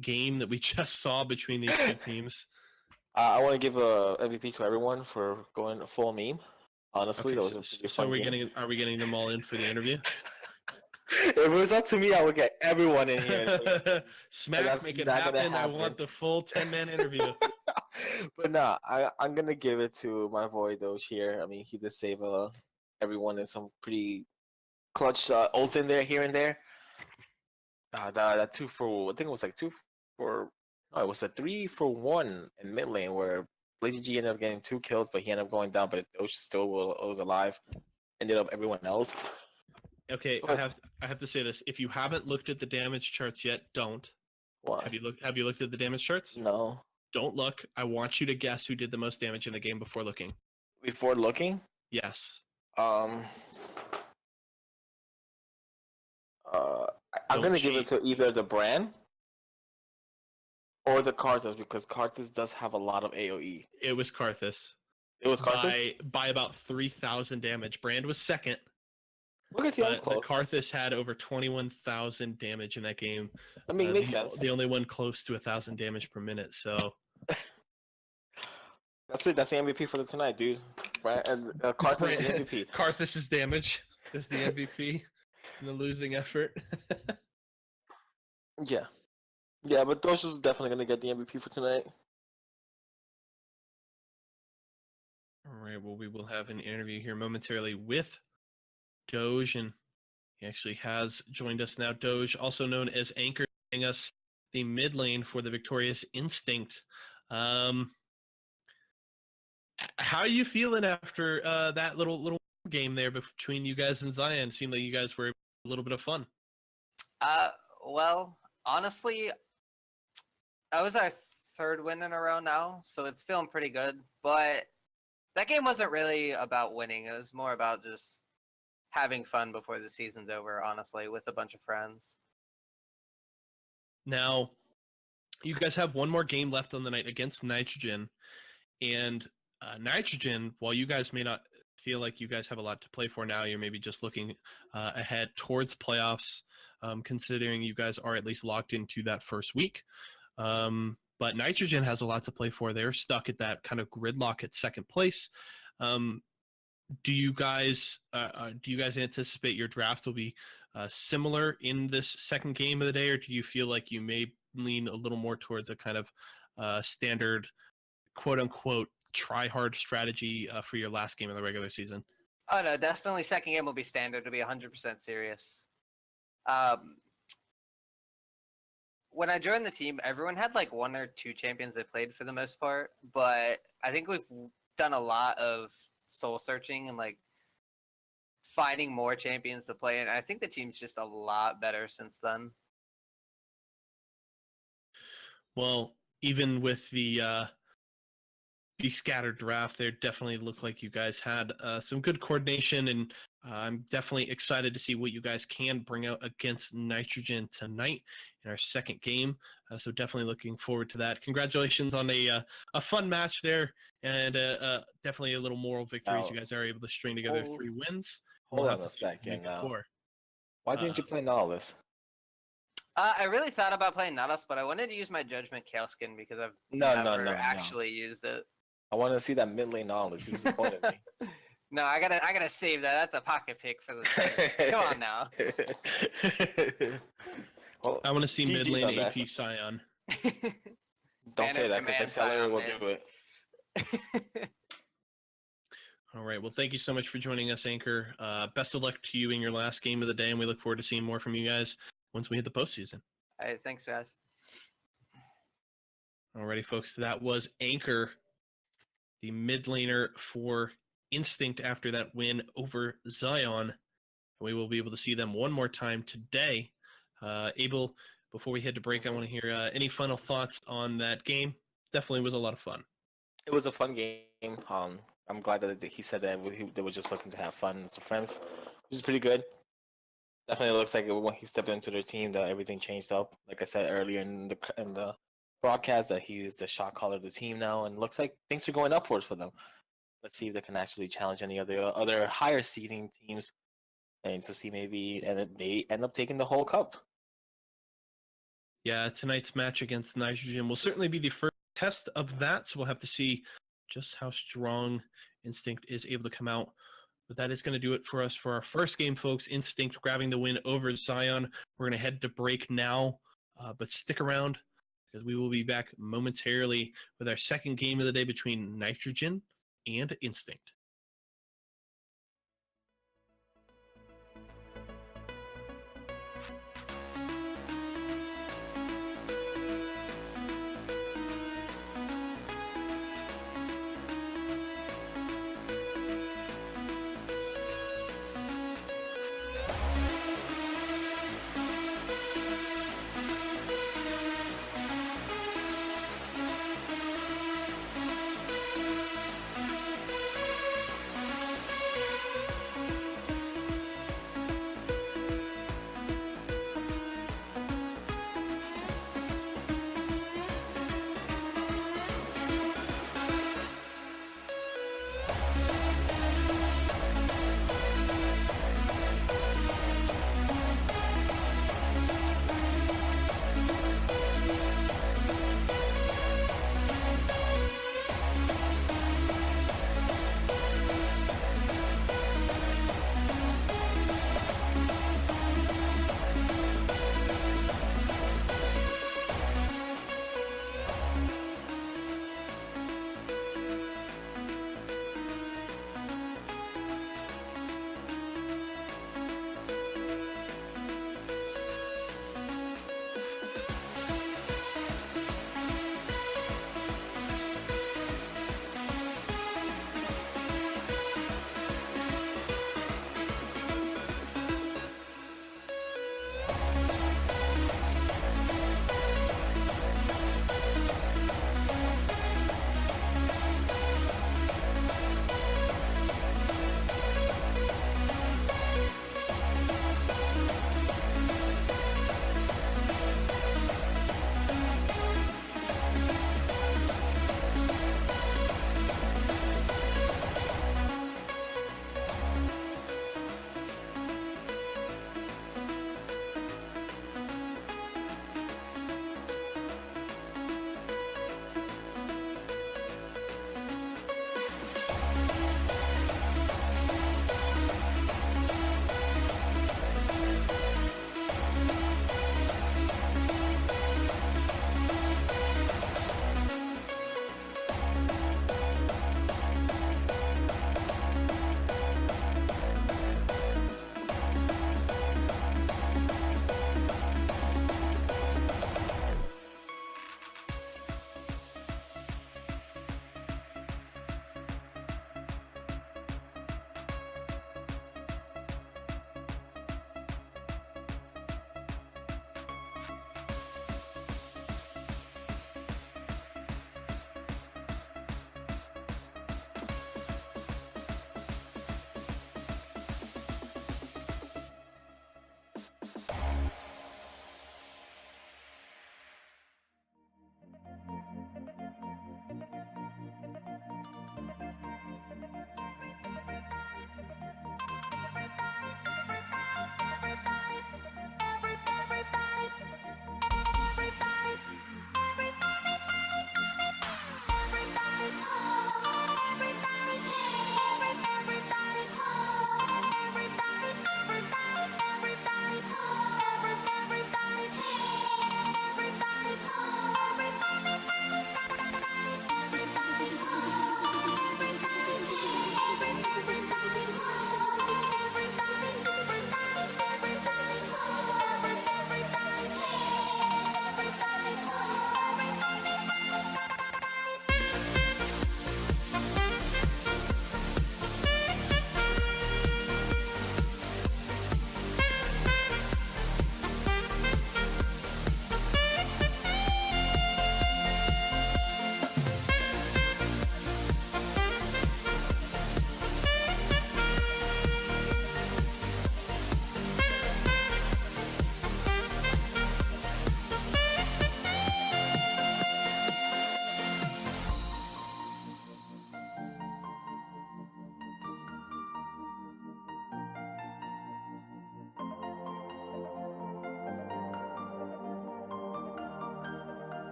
game that we just saw between these two teams. I want to give a MVP to everyone for going full meme. Honestly, Okay, that was a so are we getting them all in for the interview? If it was up to me, I would get everyone in here. Smack, make it happen. I want the full 10-man interview. But nah, I'm gonna give it to my boy Doge here. I mean, he did save everyone in some pretty clutch ults in there, here and there. That 2 for, I think it was like 2 for, no, it was a 3 for 1 in mid lane where Lady G ended up getting 2 kills, but he ended up going down, but Doge still was alive. Ended up everyone else. Okay, I have to say this. If you haven't looked at the damage charts yet, don't. Why? Have you looked at the damage charts? No. Don't look. I want you to guess who did the most damage in the game before looking. Before looking? Yes. I'm gonna give it to either the Brand or the Karthus, because Karthus does have a lot of AoE. It was Karthus. It was Karthus? By about 3,000 damage. Brand was second. Look at that close. Karthus had over 21,000 damage in that game. I mean, makes sense. The only one close to 1,000 damage per minute, so... That's it. That's the MVP for tonight, dude. Right? Karthus is the MVP. Karthus' damage is the MVP in the losing effort. Yeah. Yeah, but Doge is definitely going to get the MVP for tonight. All right, well, we will have an interview here momentarily with Doge, and he actually has joined us now. Doge, also known as Anchor, giving us the mid lane for the victorious Instinct. How are you feeling after that little game there between you guys and Zion? Seemed like you guys were a little bit of fun. Well, honestly, I was our 3rd win in a row now, so it's feeling pretty good. But that game wasn't really about winning. It was more about just having fun before the season's over, honestly, with a bunch of friends. Now, you guys have one more game left on the night against Nitrogen, and Nitrogen, while you guys may not feel like you guys have a lot to play for now. You're maybe just looking ahead towards playoffs, considering you guys are at least locked into that first week. But Nitrogen has a lot to play for. They're stuck at that kind of gridlock at second place. Do you guys anticipate your draft will be similar in this second game of the day, or do you feel like you may lean a little more towards a kind of standard, quote unquote, try hard strategy for your last game of the regular season? Oh no, definitely second game will be standard. To be 100% serious. When I joined the team, everyone had like 1 or 2 champions they played for the most part, but I think we've done a lot of soul searching and like finding more champions to play, and I think the team's just a lot better since then. Well, even with the scattered draft, there definitely looked like you guys had some good coordination, and I'm definitely excited to see what you guys can bring out against Nitrogen tonight in our second game. So definitely looking forward to that. Congratulations on a fun match there, and definitely a little moral victories. Now, You guys are able to string together 3 wins. Hold We'll on have a to see what you second do now. before. Why didn't you play Nautilus? I really thought about playing Nautilus, but I wanted to use my Judgment Kale skin because I've No, never no. actually used it. I want to see that mid lane Nautilus. You disappointed me. No, I gotta save that. That's a pocket pick for the team. Come on now. Well, I want to see GG's mid lane on that. AP Scion. don't say that because Command Accelerator will Scion, do it. All right. Well, thank you so much for joining us, Anchor. Best of luck to you in your last game of the day, and we look forward to seeing more from you guys once we hit the postseason. All right, thanks, guys. Alrighty, folks. That was Anchor, the mid laner for Instinct after that win over Zion. We will be able to see them one more time today. Abel, before we head to break, I want to hear any final thoughts on that game. Definitely was a lot of fun. It was a fun game. I'm glad that he said that they were just looking to have fun as friends, which is pretty good. Definitely looks like when he stepped into their team that everything changed up. Like I said earlier in the broadcast, that he's the shot caller of the team now, and looks like things are going upwards for them. Let's see if they can actually challenge any other higher seeding teams, and to see maybe they end up taking the whole cup. Yeah, tonight's match against Nitrogen will certainly be the first test of that, so we'll have to see just how strong Instinct is able to come out. But that is going to do it for us for our first game, folks. Instinct grabbing the win over Zion. We're going to head to break now, but stick around because we will be back momentarily with our second game of the day between Nitrogen and Instinct.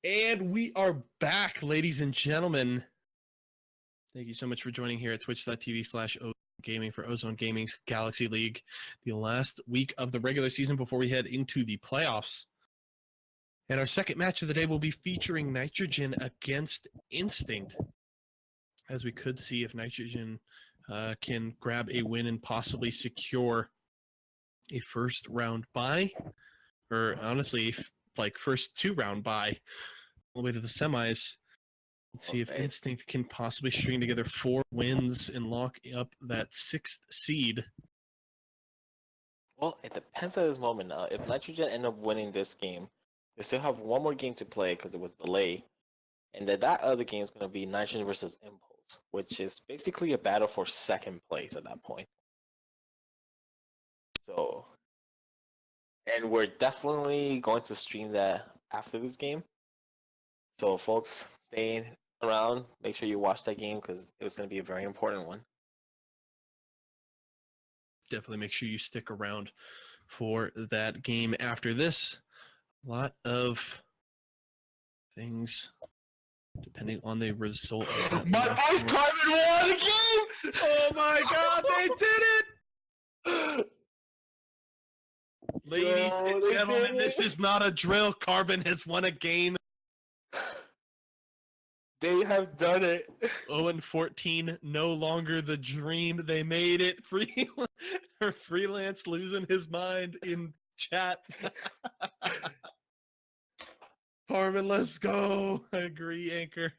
And we are back, ladies and gentlemen. Thank you so much for joining here at twitch.tv/gaming for Ozone Gaming's Galaxy League, the last week of the regular season before we head into the playoffs. And our second match of the day will be featuring Nitrogen against Instinct, as we could see if Nitrogen can grab a win and possibly secure a first round bye, or honestly, like first 2-round bye all the way to the semis. Let's see if Instinct can possibly string together 4 wins and lock up that 6th seed. Well, it depends at this moment. If Nitrogen end up winning this game, they still have one more game to play because it was delayed. And then that other game is going to be Nitrogen versus Impulse, which is basically a battle for second place at that point. So, and we're definitely going to stream that after this game. So, folks, stay around. Make sure you watch that game because it was going to be a very important one. Definitely make sure you stick around for that game after this. A lot of things depending on the result. My boys Carbon won the game! Oh my god, they did it! Ladies and gentlemen, this is not a drill. Carbon has won a game. They have done it. 0-14, no longer the dream. They made it. Freelance losing his mind in chat. Carbon, let's go. I agree, Anchor.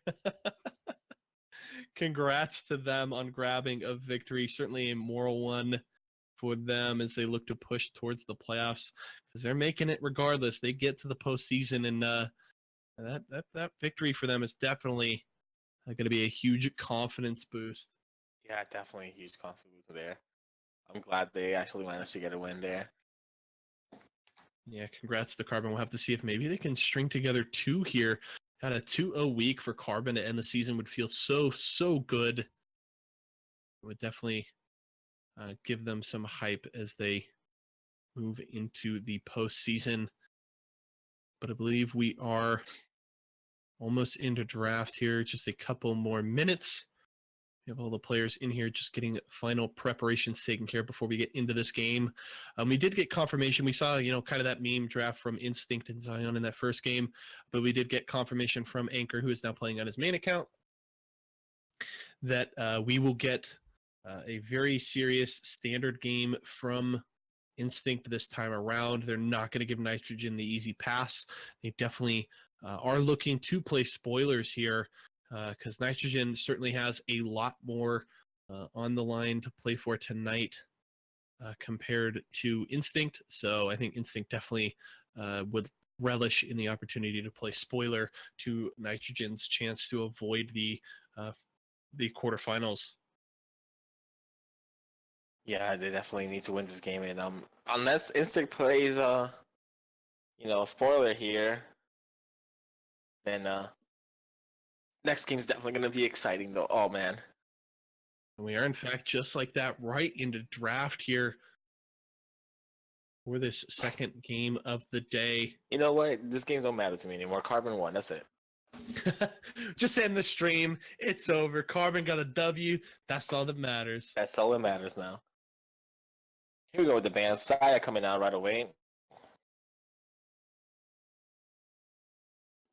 Congrats to them on grabbing a victory. Certainly a moral one for them as they look to push towards the playoffs, because they're making it regardless. They get to the postseason, and that victory for them is definitely going to be a huge confidence boost. Yeah, definitely a huge confidence boost there. I'm glad they actually managed to get a win there. Yeah, congrats to Carbon. We'll have to see if maybe they can string together 2 here. Got a 2-0 week for Carbon to end the season would feel so good. It would definitely give them some hype as they move into the postseason. But I believe we are almost into draft here. Just a couple more minutes. We have all the players in here just getting final preparations taken care of before we get into this game. We did get confirmation. We saw, kind of that meme draft from Instinct and Zion in that first game, but we did get confirmation from Anchor, who is now playing on his main account, that we will get a very serious standard game from Instinct this time around. They're not going to give Nitrogen the easy pass. They definitely are looking to play spoilers here, because Nitrogen certainly has a lot more on the line to play for tonight compared to Instinct. So I think Instinct definitely would relish in the opportunity to play spoiler to Nitrogen's chance to avoid the quarterfinals. Yeah, they definitely need to win this game, and unless Instinct plays spoiler here, then next game's definitely gonna be exciting though. Oh man. We are in fact just like that right into draft here for this second game of the day. You know what? This games don't matter to me anymore. Carbon won. That's it. Just end the stream. It's over. Carbon got a W. That's all that matters. That's all that matters now. Here we go with the band. Saya coming out right away.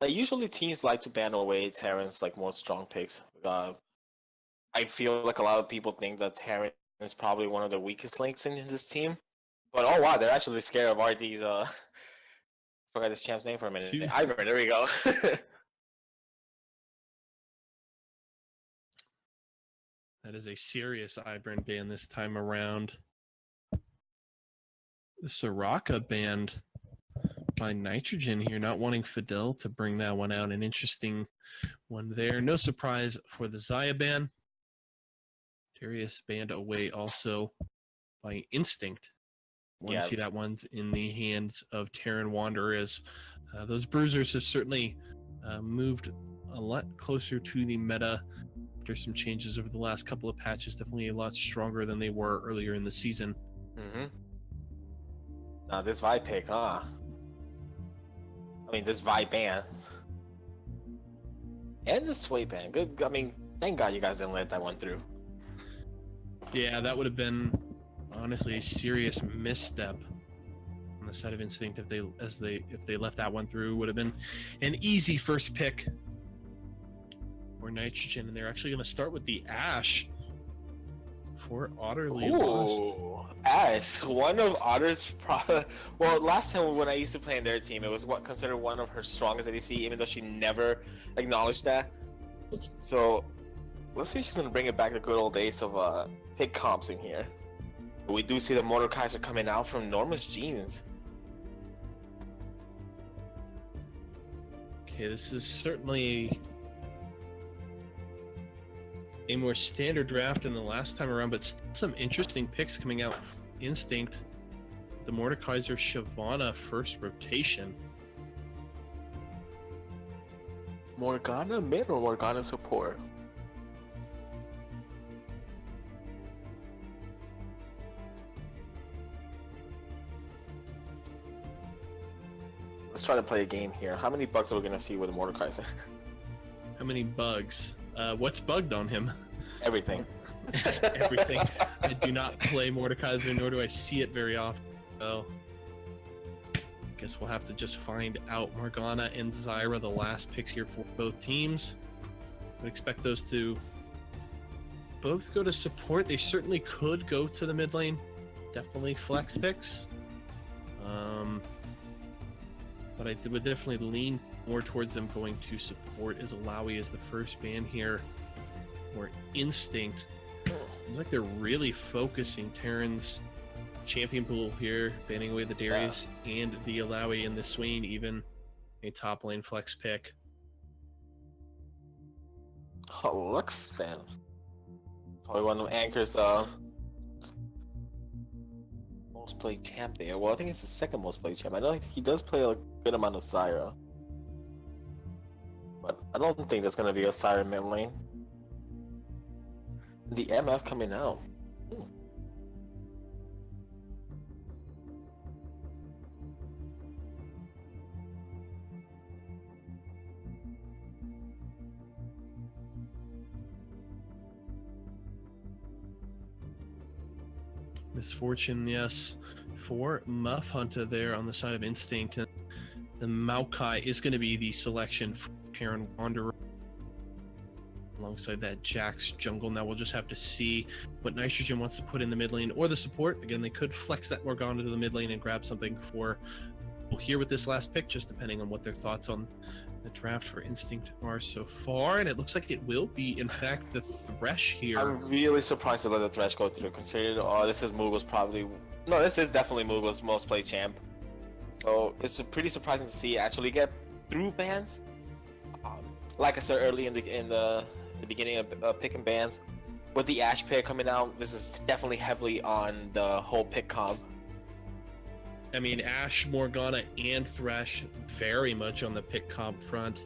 Usually teams like to ban away Terran's more strong picks. I feel like a lot of people think that Terran is probably one of the weakest links in this team. But oh wow, they're actually scared of RD's forgot this champ's name for a minute. Ivern, there we go. That is a serious Ivern ban this time around. The Soraka banned by Nitrogen here, not wanting Fidel to bring that one out. An interesting one there. No surprise for the Xayah ban. Darius banned away also by Instinct. Want to see that one's in the hands of Terran Wanderer, as those bruisers have certainly moved a lot closer to the meta. There's some changes over the last couple of patches, definitely a lot stronger than they were earlier in the season. Mm-hmm. Now this Vi pick, this Vi ban. And the sway ban. Good. I mean, thank God you guys didn't let that one through. Yeah, that would have been honestly a serious misstep on the side of Instinct if they left that one through. Would have been an easy first pick for Nitrogen, and they're actually going to start with the Ash for Otterly Lost. Ooh, Ash, one of Otter's well, last time when I used to play in their team, it was what considered one of her strongest ADC, even though she never acknowledged that. So let's see if she's gonna bring it back the good old days of pick comps in here. But we do see the Mordekaiser coming out from Norma's genes. Okay, this is certainly a more standard draft than the last time around, but still some interesting picks coming out. Instinct, the Mordekaiser Shyvana first rotation. Morgana mid or Morgana support? Let's try to play a game here. How many bugs are we gonna see with Mordekaiser? How many bugs? What's bugged on him? Everything. Everything. I do not play Mordekaiser, nor do I see it very often. So, guess we'll have to just find out. Morgana and Zyra, the last picks here for both teams. I would expect those to both go to support. They certainly could go to the mid lane. Definitely flex picks. But I would definitely lean more towards them going to support, as Alawi is the first ban here. Or Instinct. Seems like they're really focusing Terran's champion pool here, banning away the Darius and the Alawi and the Swain, even a top lane flex pick. Oh, Lux fan. Probably one of Anchor's most played champ there. Well, I think it's the second most played champ. I know he does play a good amount of Zyra. But I don't think there's gonna be a Zyra mid lane. The MF coming out. Misfortune, yes, for Muff Hunter there on the side of Instinct. And the Maokai is going to be the selection for Terran Wanderer. Alongside that Jax jungle. Now we'll just have to see what Nitrogen wants to put in the mid lane or the support. Again, they could flex that Morgana to the mid lane and grab something for here with this last pick, just depending on what their thoughts on the draft for Instinct are so far. And it looks like it will be, in fact, the Thresh here. I'm really surprised to let the Thresh go through, considering this is Mughal's probably... No, this is definitely Mughal's most played champ. So it's pretty surprising to see it actually get through bans. Like I said early in the beginning of picking bans, with the Ashe pick coming out, this is definitely heavily on the whole pick comp. I mean, Ashe, Morgana, and Thresh very much on the pick comp front.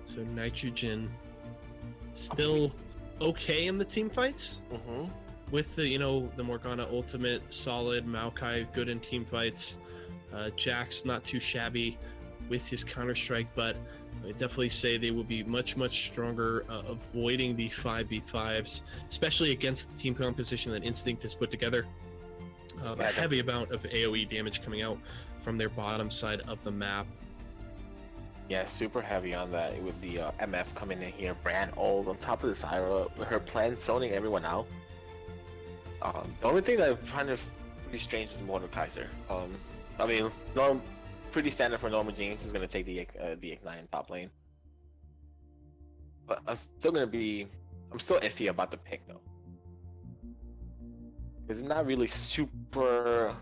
So Nitrogen still okay in the team fights. Mm-hmm. With the, the Morgana ultimate, solid, Maokai good in team fights. Jax not too shabby with his Counter-Strike, but I definitely say they will be much, much stronger avoiding the 5v5s, especially against the team composition that Instinct has put together. A heavy amount of AoE damage coming out from their bottom side of the map. Yeah, super heavy on that with the MF coming in here, brand old on top of the Zyra, her plan zoning everyone out. The only thing that I find pretty strange is Mordekaiser. I mean, pretty standard for normal Genes is going to take the Ignite top lane. But I'm still iffy about the pick though. It's not really super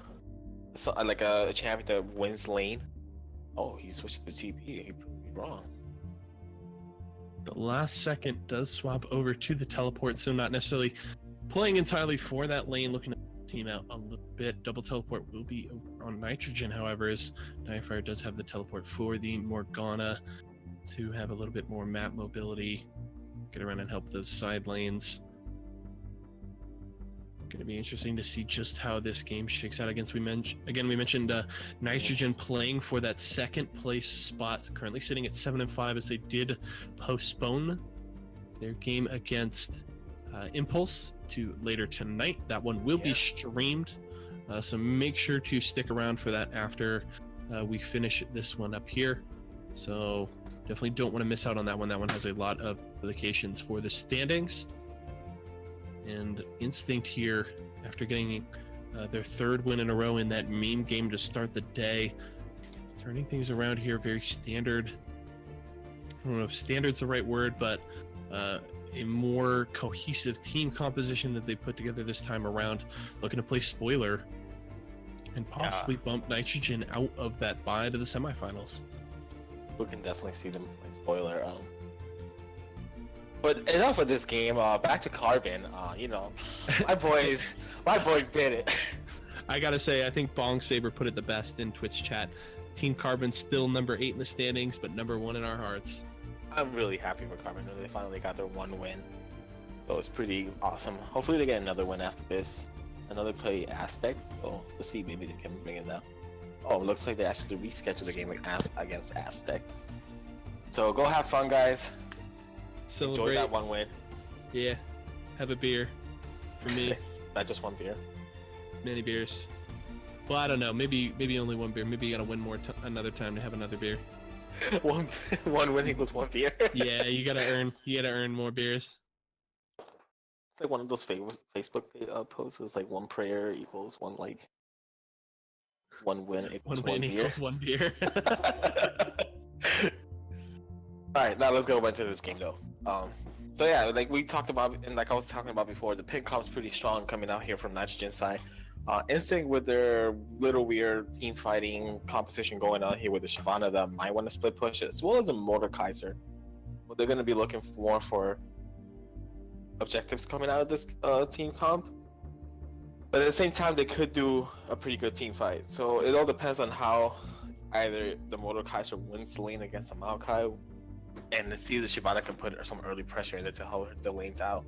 like a champion that wins lane. Oh, he switched to TP. He proved me wrong. The last second does swap over to the teleport, so not necessarily playing entirely for that lane, looking at the team out a little bit. Double teleport will be over on Nitrogen, however, as Nightfire does have the teleport for the Morgana to have a little bit more map mobility, get around and help those side lanes. Going to be interesting to see just how this game shakes out against. We mentioned Nitrogen playing for that second place spot, currently sitting at 7-5 as they did postpone their game against Impulse to later tonight. That one will be streamed, so make sure to stick around for that after we finish this one up here. So definitely don't want to miss out on that one. That one has a lot of implications for the standings. And Instinct here, after getting their third win in a row in that meme game to start the day, turning things around here. Very standard. I don't know if standard's the right word, but a more cohesive team composition that they put together this time around. Looking to play Spoiler and possibly bump Nitrogen out of that bye to the semifinals. We can definitely see them play Spoiler. But enough of this game. Back to Carbon. You know, my boys did it. I gotta say, I think Bong Saber put it the best in Twitch chat. Team Carbon still number 8 in the standings, but number 1 in our hearts. I'm really happy for Carbon. They finally got their one win, so it's pretty awesome. Hopefully they get another win after this. Another play Aztec. So let's see, maybe they can bring it down. Oh, it looks like they actually rescheduled the game against Aztec. So go have fun, guys. Celebrate. Enjoy that one win. Yeah, have a beer for me. Not just one beer. Many beers. Well, I don't know. Maybe only one beer. Maybe you gotta win more another time to have another beer. one win equals one beer. Yeah, you gotta earn more beers. It's like one of those Facebook posts. Was like one prayer equals one one win equals one beer. Equals one beer. All right, now let's go into this game though. So yeah, like we talked about, and like I was talking about before, the pin comp's pretty strong coming out here from Nitrogen side. Instinct with their little weird team fighting competition going on here with the Shyvana that might want to split push, as well as a Mordekaiser. But they're going to be looking for objectives coming out of this team comp. But at the same time, they could do a pretty good team fight. So it all depends on how either the Mordekaiser wins the lane against a Maokai, and to see if the Shyvana can put some early pressure in it to help the lanes out.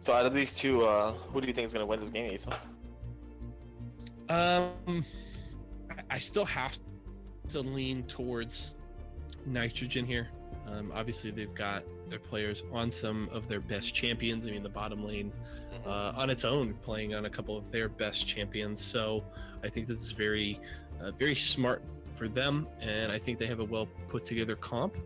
So out of these two, who do you think is going to win this game, Asa? I still have to lean towards Nitrogen here. Obviously, they've got their players on some of their best champions. I mean, the bottom lane on its own playing on a couple of their best champions. So I think this is very smart for them, and I think they have a well put together comp.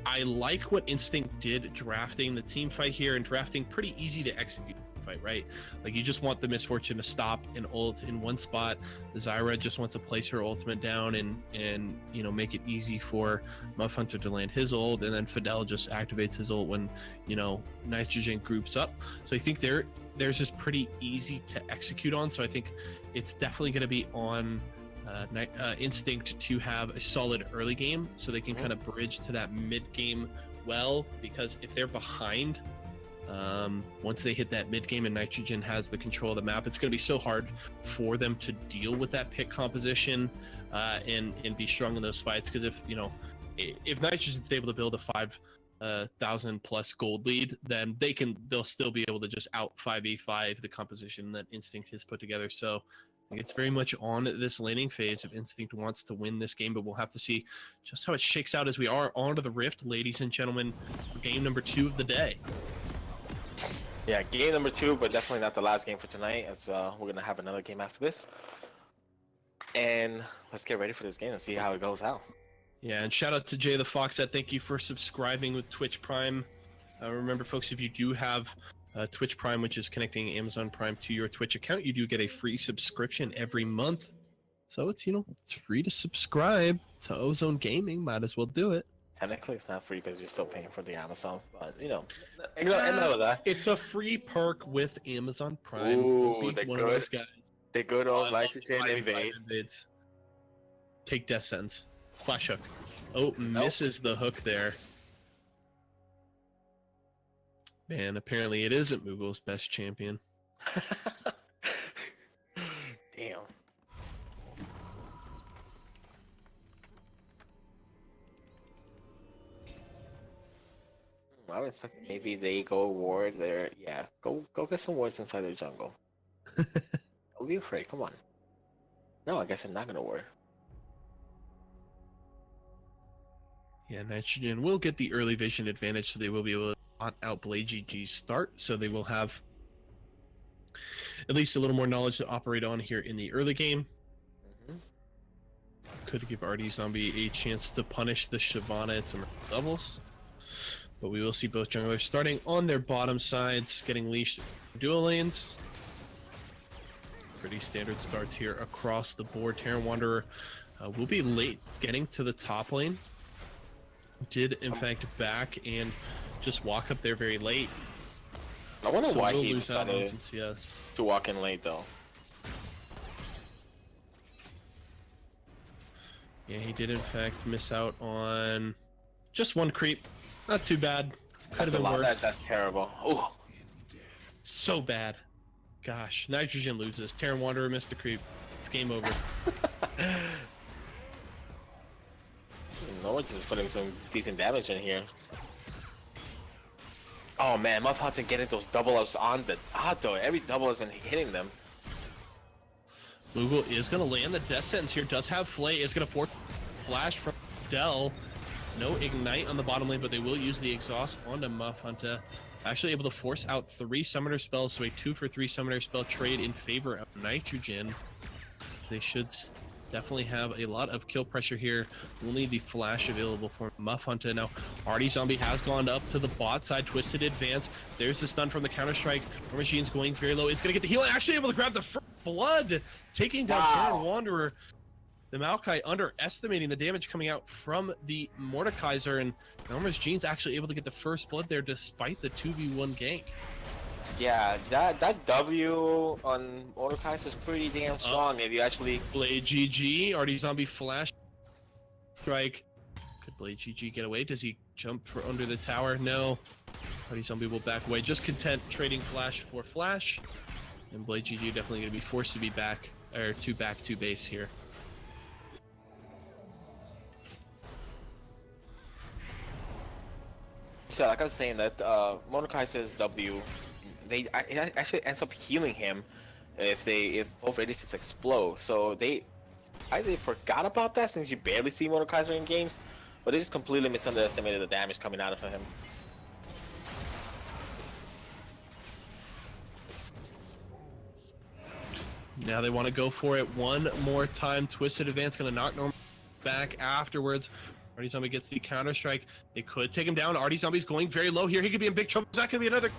I like what Instinct did drafting the team fight here, and drafting pretty easy to execute fight, right? Like you just want the Misfortune to stop and ult in one spot. The Zyra just wants to place her ultimate down and you know, make it easy for Muff Hunter to land his ult, and then Fidel just activates his ult when, you know, Nitrogen groups up. So I think there's just pretty easy to execute on. So I think it's definitely going to be on Instinct to have a solid early game so they can kind of bridge to that mid game well, because if they're behind once they hit that mid game and Nitrogen has the control of the map, it's going to be so hard for them to deal with that pick composition and be strong in those fights. Because if Nitrogen's able to build a 5,000 plus gold lead, then they'll still be able to just out 5v5 the composition that Instinct has put together. So it's very much on this laning phase if Instinct wants to win this game, but we'll have to see just how it shakes out as we are onto the Rift, ladies and gentlemen, for game number 2 of the day. Yeah, game number 2, but definitely not the last game for tonight, as we're going to have another game after this. And let's get ready for this game and see how it goes out. Yeah, and shout out to Jay the Fox. Thank you for subscribing with Twitch Prime. Remember, folks, if you do have Twitch Prime, which is connecting Amazon Prime to your Twitch account, you do get a free subscription every month. So it's free to subscribe to Ozone Gaming. Might as well do it. Technically, it's not free because you're still paying for the Amazon, but ignore that. It's a free perk with Amazon Prime. Ooh, Be one of those guys. The good old Nitrogen invade. Take death sentence. Flash hook. Oh, misses the hook there. Man, apparently it isn't Moogle's best champion. Damn. would expect maybe they go ward there. Yeah, go get some wards inside their jungle. Don't be afraid. Come on. No, I guess I'm not gonna ward. Yeah, Nitrogen will get the early vision advantage, so they will be able to out Blade GG's start. So they will have at least a little more knowledge to operate on here in the early game. Mhm. Could give RD Zombie a chance to punish the Shyvana at some levels. But we will see both junglers starting on their bottom sides, getting leashed dual lanes. Pretty standard starts here across the board. Terran Wanderer will be late getting to the top lane. Did in fact back and just walk up there very late. I wonder So why we'll he lose out on decided some CS. to walk in late though. Yeah, he did in fact miss out on just one creep. Not too bad. Could have That's a been lot. worse. That's terrible. Oh, So bad. Gosh, Nitrogen loses. Terran Wanderer missed the creep. It's game over. Norwich is putting some decent damage in here. Oh man, Muff Hudson getting those double ups on the though. Every double has been hitting them. Moogle is going to land the death sentence here. Does have Flay. Is going to force flash from Dell. No ignite on the bottom lane, but they will use the exhaust onto Muff Hunter. Actually able to force out 3 summoner spells, so a 2-for-3 summoner spell trade in favor of Nitrogen. They should definitely have a lot of kill pressure here. Only the flash available for Muff Hunter. Now, RD Zombie has gone up to the bot side, twisted advance. There's the stun from the Counter-Strike. Machine's going very low. Is going to get the heal and actually able to grab the first blood, taking down Terran Wanderer. The Maokai underestimating the damage coming out from the Mordekaiser, and Norma's Jean's actually able to get the first blood there despite the 2v1 gank. Yeah, that W on Mordekaiser is pretty damn strong. If you actually Blade GG, RD Zombie flash strike. Could Blade GG get away? Does he jump for under the tower? No. RD Zombie will back away. Just content trading flash for flash. And Blade GG definitely going to be forced to be back, or back to base here. So like I was saying that Mordekaiser's W, it actually ends up healing him if both ADCs explode. So they either forgot about that since you barely see Mordekaiser in games, but they just completely misunderestimated the damage coming out of him. Now they want to go for it one more time. Twisted advance going to knock Norm back afterwards. RD Zombie gets the counter strike. They could take him down. RD Zombie's going very low here. He could be in big trouble. Is that going to be another?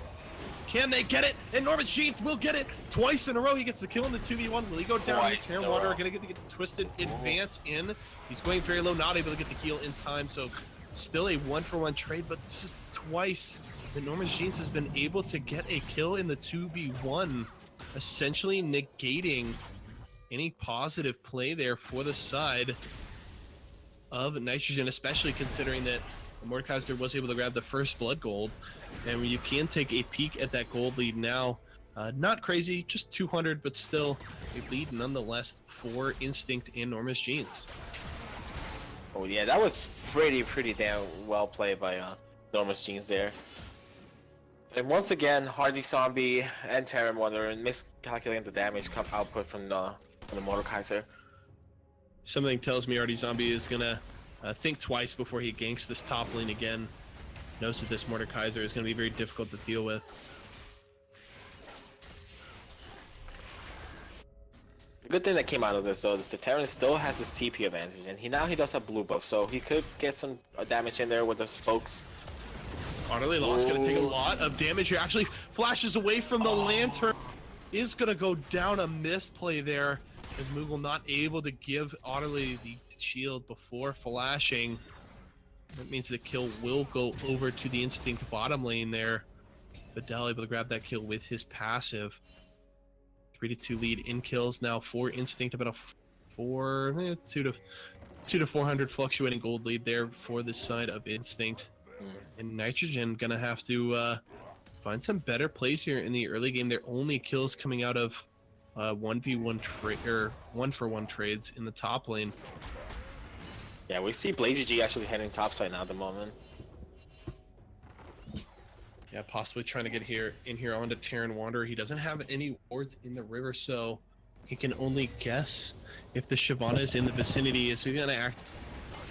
Can they get it? And Normus Jeans will get it twice in a row. He gets the kill in the 2v1. Will he go down? Terran Wanderer going to get the twisted advance in. He's going very low, not able to get the heal in time. So still a 1-for-1 trade, but this is twice that Normus Jeans has been able to get a kill in the 2v1, essentially negating any positive play there for the side of Nitrogen, especially considering that Mordekaiser was able to grab the first blood gold. And you can take a peek at that gold lead now. Not crazy, just 200, but still a lead nonetheless for Instinct and Normus Jeans. Oh yeah, that was pretty damn well played by Normus Jeans there. And once again, Hardy Zombie and Terran Wanderer miscalculating the damage output from the Mordekaiser. Something tells me RD Zombie is gonna think twice before he ganks this top lane again. Knows that this Mordekaiser is gonna be very difficult to deal with. The good thing that came out of this though is the Terran still has his TP advantage, and he does have blue buff, so he could get some damage in there with the spokes. Utterly Lost gonna take a lot of damage here. Actually flashes away from the lantern. Is gonna go down a misplay there, as Moogle not able to give Utterly the shield before flashing. That means the kill will go over to the Instinct bottom lane there. Fidel able to grab that kill with his passive. 3-2 lead in kills now for Instinct, about a 2 to 400 fluctuating gold lead there for the side of Instinct. And Nitrogen gonna have to find some better plays here in the early game. Their only kills coming out of 1v1 trade or 1-for-1 trades in the top lane. Yeah, we see Blade GG actually heading topside now at the moment. Yeah, possibly trying to get in here onto Terran Wanderer. He doesn't have any wards in the river, so he can only guess if the Shyvana is in the vicinity. Is he gonna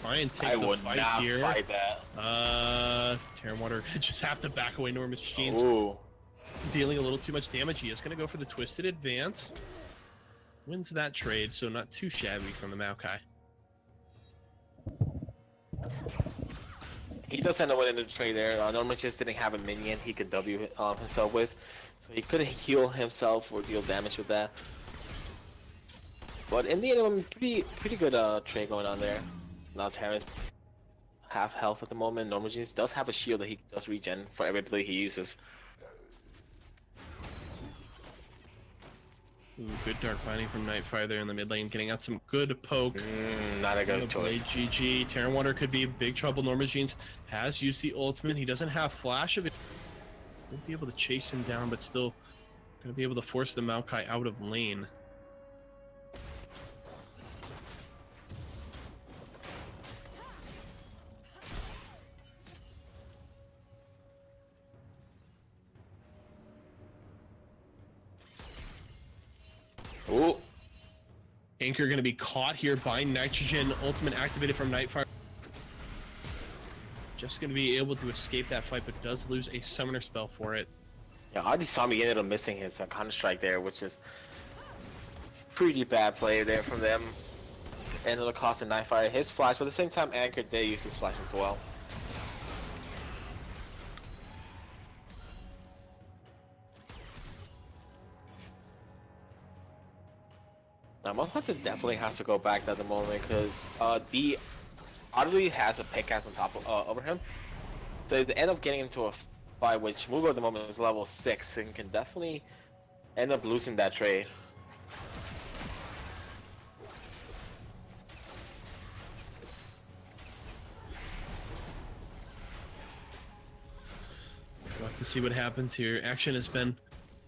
try and take I the would fight not here? fight that. Terran Wanderer just have to back away. Normus Gene's Ooh. dealing a little too much damage. He is gonna go for the Twisted Advance. Wins that trade, so not too shabby from the Maokai. He does end up winning the trade there. Norman just didn't have a minion he could W himself with, so he couldn't heal himself or deal damage with that. But in the end, pretty good trade going on there. Now Terran's half health at the moment. Norman just does have a shield that he does regen for every ability he uses. Ooh, good Dark Binding from Nightfire there in the mid lane, getting out some good poke. Not a good choice. GG. Terran Wanderer could be in big trouble. Norma Jeans has used the ultimate. He doesn't have flash of it. Won't be able to chase him down, but still going to be able to force the Maokai out of lane. Ooh. Anchor going to be caught here by Nitrogen. Ultimate activated from Nightfire. Just going to be able to escape that fight, but does lose a summoner spell for it. Yeah, Adi Sami ended up missing his Counter-Strike there, which is pretty bad play there from them. Ended up costing Nightfire his flash, but at the same time, Anchor did use his flash as well. Now, Mudhunter definitely has to go back at the moment because the Oddly has a pickaxe on top of, over him. So they end up getting into a fight, which Mugo at the moment is level 6 and can definitely end up losing that trade. We'll have to see what happens here. Action has been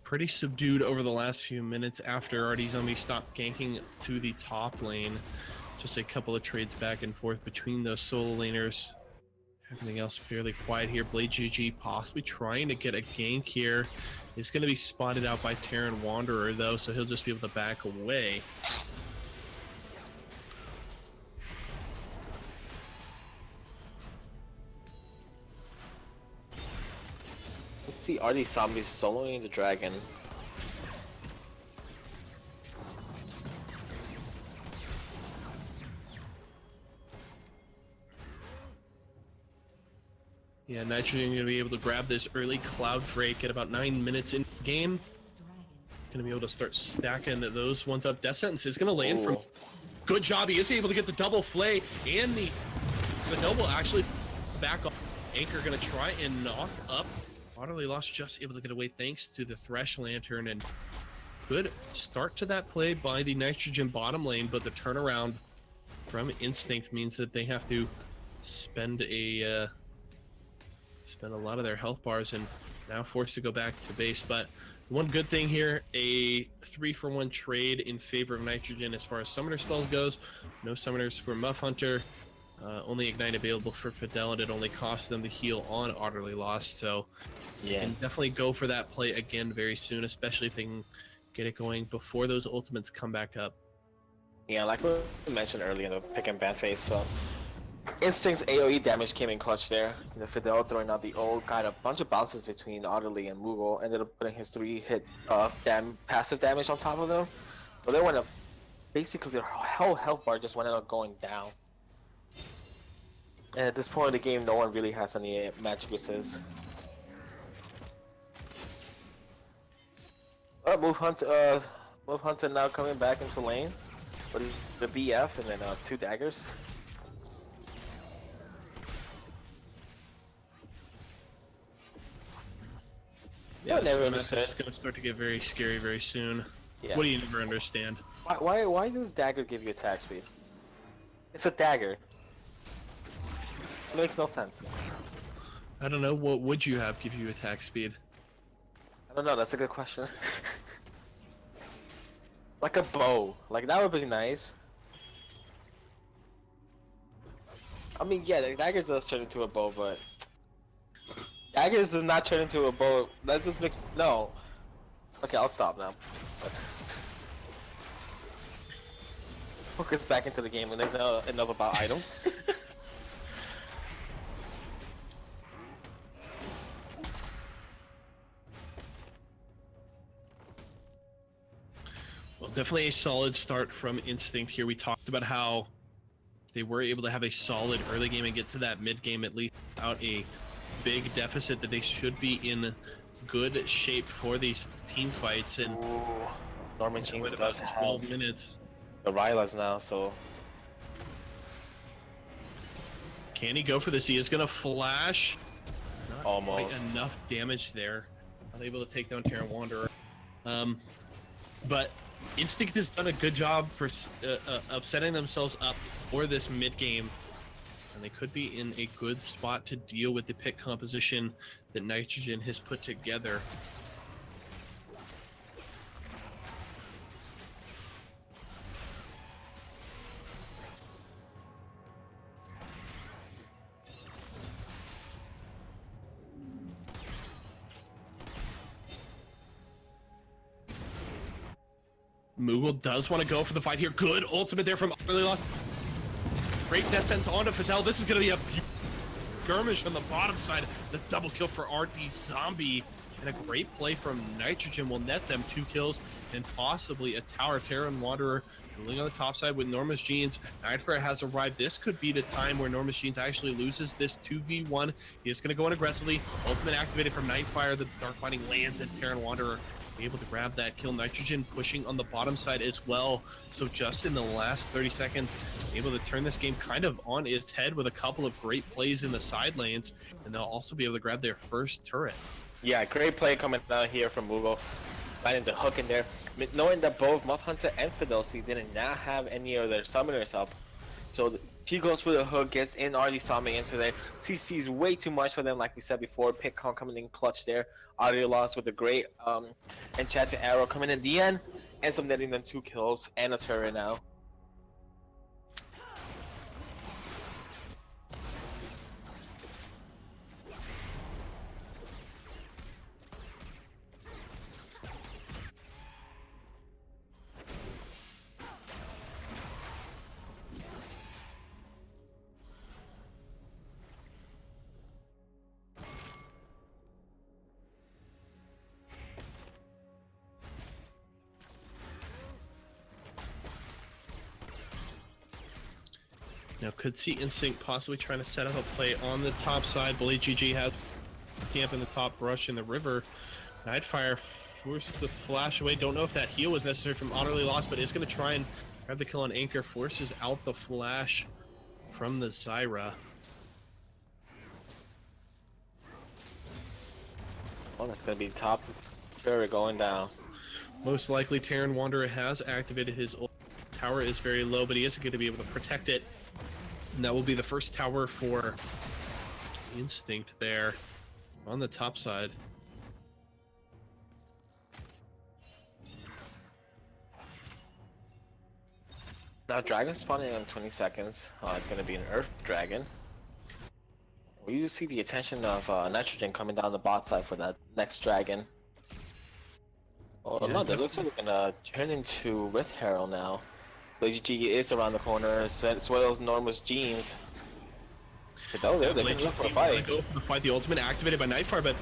pretty subdued over the last few minutes after RD Zombie stopped ganking to the top lane. Just a couple of trades back and forth between those solo laners. Everything else fairly quiet here. Blade GG possibly trying to get a gank here. He's going to be spotted out by Terran Wanderer though, so he'll just be able to back away. Let's see, are these zombies soloing the dragon? Yeah, Nitrogen going to be able to grab this early Cloud Drake at about 9 minutes in the game. Going to be able to start stacking those ones up. Death Sentence is going to land from... Good job. He is able to get the double flay and the Noble actually back off. Anchor going to try and knock up. Utterly Lost just able to get away thanks to the Thresh Lantern, and good start to that play by the Nitrogen bottom lane, but the turnaround from Instinct means that they have to spend a lot of their health bars and now forced to go back to base. But one good thing here, a 3-for-1 trade in favor of Nitrogen as far as summoner spells goes. No summoners for Muff Hunter. Only Ignite available for Fidel, and it only costs them the heal on Utterly Lost. So Yeah, can definitely go for that play again very soon, especially if they can get it going before those ultimates come back up. yeah, like we mentioned earlier in the pick and ban phase, so Instinct's AoE damage came in clutch there. You know, Fidel throwing out the ult, got a bunch of bounces between Utterly and Mughal, ended up putting his 3-hit passive damage on top of them. So they went up, basically their whole health bar just went up going down. And at this point in the game, no one really has any magic resist. Move Hunter now coming back into lane with the BF and then 2 daggers. Yeah, never so understood. it's going to start to get very scary very soon. Yeah. What do you never understand? Why does dagger give you attack speed? It's a dagger. It makes no sense. I don't know. What would you have give you attack speed? I don't know, that's a good question. Like a bow. Like that would be nice. I mean, yeah, the dagger does turn into a bow, but Daggers does not turn into a bow. That just makes no. Okay, I'll stop now. Focus back into the game and they know enough about items. Well, definitely a solid start from Instinct here. We talked about how they were able to have a solid early game and get to that mid game at least without a big deficit, that they should be in good shape for these team fights. And Ooh, Norman Jeans with does about have 12 minutes. the Rylas now, so Can he go for this? He is going to flash. Not Almost. quite enough damage there. Unable to take down Terran Wanderer. But Instinct has done a good job for, of setting themselves up for this mid game. And they could be in a good spot to deal with the pick composition that Nitrogen has put together. Moogle does want to go for the fight here. Good ultimate there from Early Lost. Great death sentence onto Fidel. This is going to be a skirmish on the bottom side. The double kill for RD Zombie. And a great play from Nitrogen will net them 2 kills and possibly a tower. Terran Wanderer dueling on the top side with Normus Jeans. Nightfire has arrived. This could be the time where Normus Jeans actually loses this 2v1. He is going to go in aggressively. Ultimate activated from Nightfire. The Dark Binding lands and Terran Wanderer able to grab that kill. Nitrogen pushing on the bottom side as well. So just in the last 30 seconds, able to turn this game kind of on its head with a couple of great plays in the side lanes. And they'll also be able to grab their first turret. yeah, great play coming down here from Moogle. Finding the hook in there. Knowing that both Muff Hunter and Fidelity did not have any of their summoners up. So he goes for the hook, gets in already Zombie into there. CC's way too much for them, like we said before. Pickcon coming in clutch there. Audio loss with a great enchanted arrow coming in the end. Ends up netting them 2 kills and a turret now. Now could see Instinct possibly trying to set up a play on the top side. Blade GG has camp in the top brush in the river. Nightfire forced the flash away. Don't know if that heal was necessary from Utterly Lost, but is going to try and grab the kill on Anchor. Forces out the flash from the Zyra. Oh, that's going to be top turret going down. Most likely Terran Wanderer has activated his ult. Tower is very low, but he isn't going to be able to protect it. And that will be the first tower for Instinct there on the top side. Now Dragon spawning in 20 seconds. It's going to be an Earth Dragon. We see the attention of Nitrogen coming down the bot side for that next dragon. Oh Yeah, no, that looks like we're gonna turn into Rift Herald now. Lady G is around the corner, as well as Normus Jeans. Oh, they're Blade going for a GG fight. go for the fight. The ultimate activated by Nightfire, but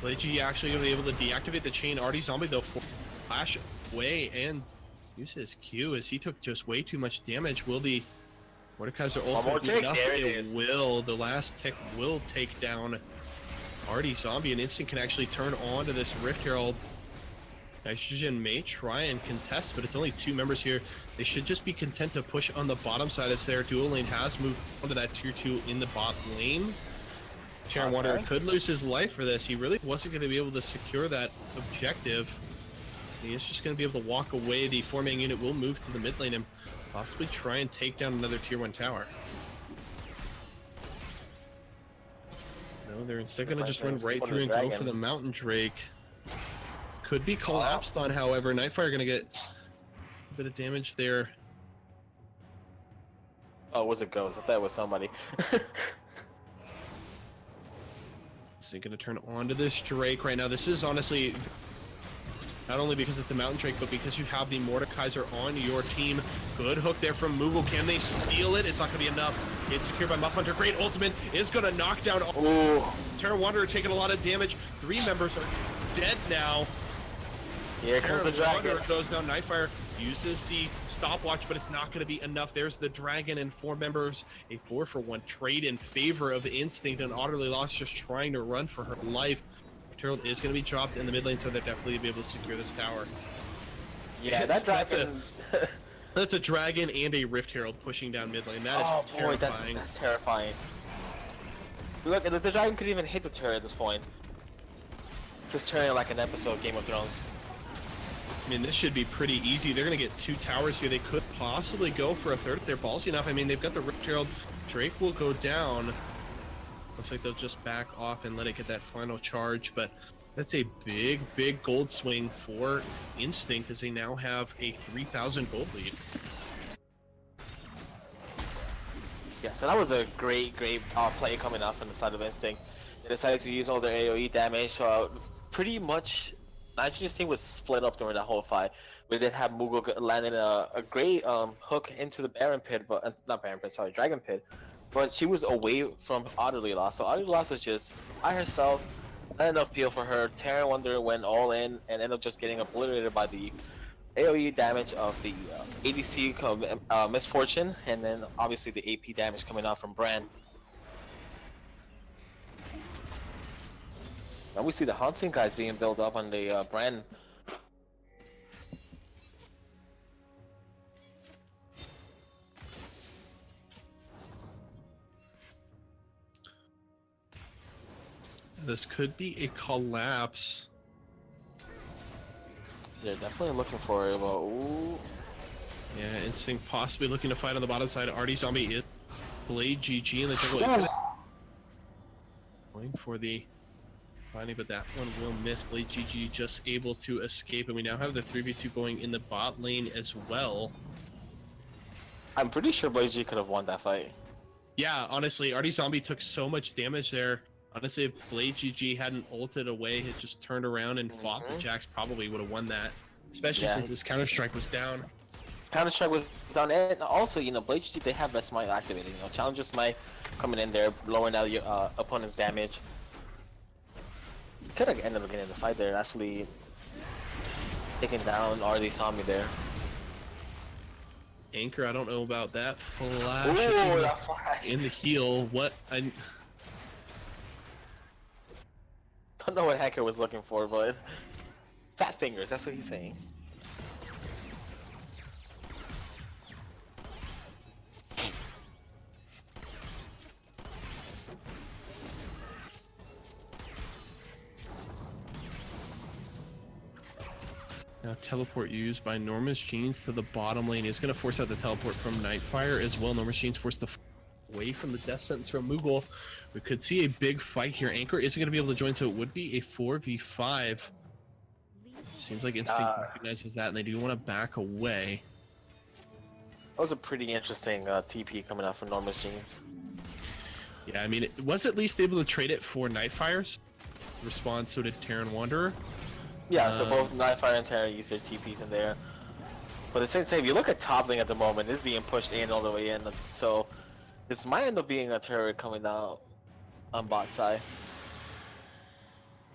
Blade GG actually going to be able to deactivate the chain. RD Zombie though, flash away and use his Q as he took just way too much damage. Will the Mordekaiser more ultimate tick, be enough? there it It is. will. The last tick will take down RD Zombie, and Instinct can actually turn on to this Rift Herald. Nitrogen may try and contest, but it's only 2 members here. They should just be content to push on the bottom side as their dual lane has moved onto that tier 2 in the bot lane. Terran Wanderer could lose his life for this. He really wasn't going to be able to secure that objective. He is just going to be able to walk away. The 4-man unit will move to the mid lane and possibly try and take down another tier 1 tower. No, they're instead going to just run right through and go for the Mountain Drake. Could be collapsed on, however. Nightfire going to get a bit of damage there. Oh, it was a ghost. I thought it was somebody. Instinct gonna turn onto this Drake right now. This is honestly not only because it's a Mountain Drake, but because you have the Mordekaiser on your team. Good hook there from Moogle. Can they steal it? It's not gonna be enough. It's secured by Muff Hunter. Great ultimate is gonna knock down. Ooh. Terra Wanderer taking a lot of damage. 3 members are dead now. Here comes the Terra dragon. Wanderer goes down. Nightfire uses the stopwatch, but it's not going to be enough. There's the dragon and 4 members. A 4-for-1 trade in favor of Instinct, and Utterly Lost just trying to run for her life. Turtle is going to be dropped in the mid lane, so they're definitely be able to secure this tower. Yeah, that That's dragon. That's a dragon and a Rift Herald pushing down mid lane. That is Oh boy, terrifying. that's terrifying. Look, the dragon could even hit the turret at this point. It's just turning like an episode of Game of Thrones. I mean, this should be pretty easy. They're going to get 2 towers here. They could possibly go for a third if they're ballsy enough. I mean, they've got the Rift Herald. Drake will go down. Looks like they'll just back off and let it get that final charge, but that's a big, big gold swing for Instinct as they now have a 3,000 gold lead. Yeah, so that was a great play coming out from the side of Instinct. They decided to use all their AoE damage. Pretty much, Nitrogen's team was split up during that whole fight. We did have Moogle landing a great hook into the Baron Pit, but not Baron Pit, sorry, Dragon Pit. But she was away from Utterly Lost, so Utterly Lost was just by herself. Not enough peel for her. Terra Wanderer went all in and ended up just getting obliterated by the AoE damage of the ADC Misfortune, and then obviously the AP damage coming out from Brand. Now we see the Haunting guys being built up on the Brand. This could be a collapse. They're definitely looking for it, but ooh. Yeah, Instinct possibly looking to fight on the bottom side. Artie Zombie is Blade GG in the jungle. Going for the finding, but that one will miss. Blade GG just able to escape, and we now have the 3v2 going in the bot lane as well. I'm pretty sure Blade G could have won that fight. Yeah, honestly, Artie Zombie took so much damage there. Honestly, if Blade GG hadn't ulted away, had just turned around and fought the Jax, probably would have won that. Especially since this Counter-Strike was down. Counter-Strike was down, and also, you know, Blade GG, they have Best Smite activated. You know, Challenger Smite coming in there, lowering out your opponent's damage. Could have ended up getting the fight there, actually taking down Artie Zombie there. Anchor, I don't know about that flash. Ooh, that flash. In the heel. What? Don't know what Hacker was looking for, but fat fingers, that's what he's saying. Now teleport used by Norma's Jeans to the bottom lane is going to force out the teleport from Nightfire as well. Norma's Jeans forced away from the death sentence from Moogle. We could see a big fight here. Anchor isn't going to be able to join, so it would be a 4v5. Seems like Instinct recognizes that, and they do want to back away. That was a pretty interesting TP coming out from Norma's Jeans. Yeah, I mean, it was at least able to trade it for Nightfire's response, so did Terran Wanderer. Yeah, so both Nightfire and Terra use their TPs in there. But at the same time, if you look at top lane at the moment, it's being pushed in all the way in, so this might end up being a turret coming out on bot side.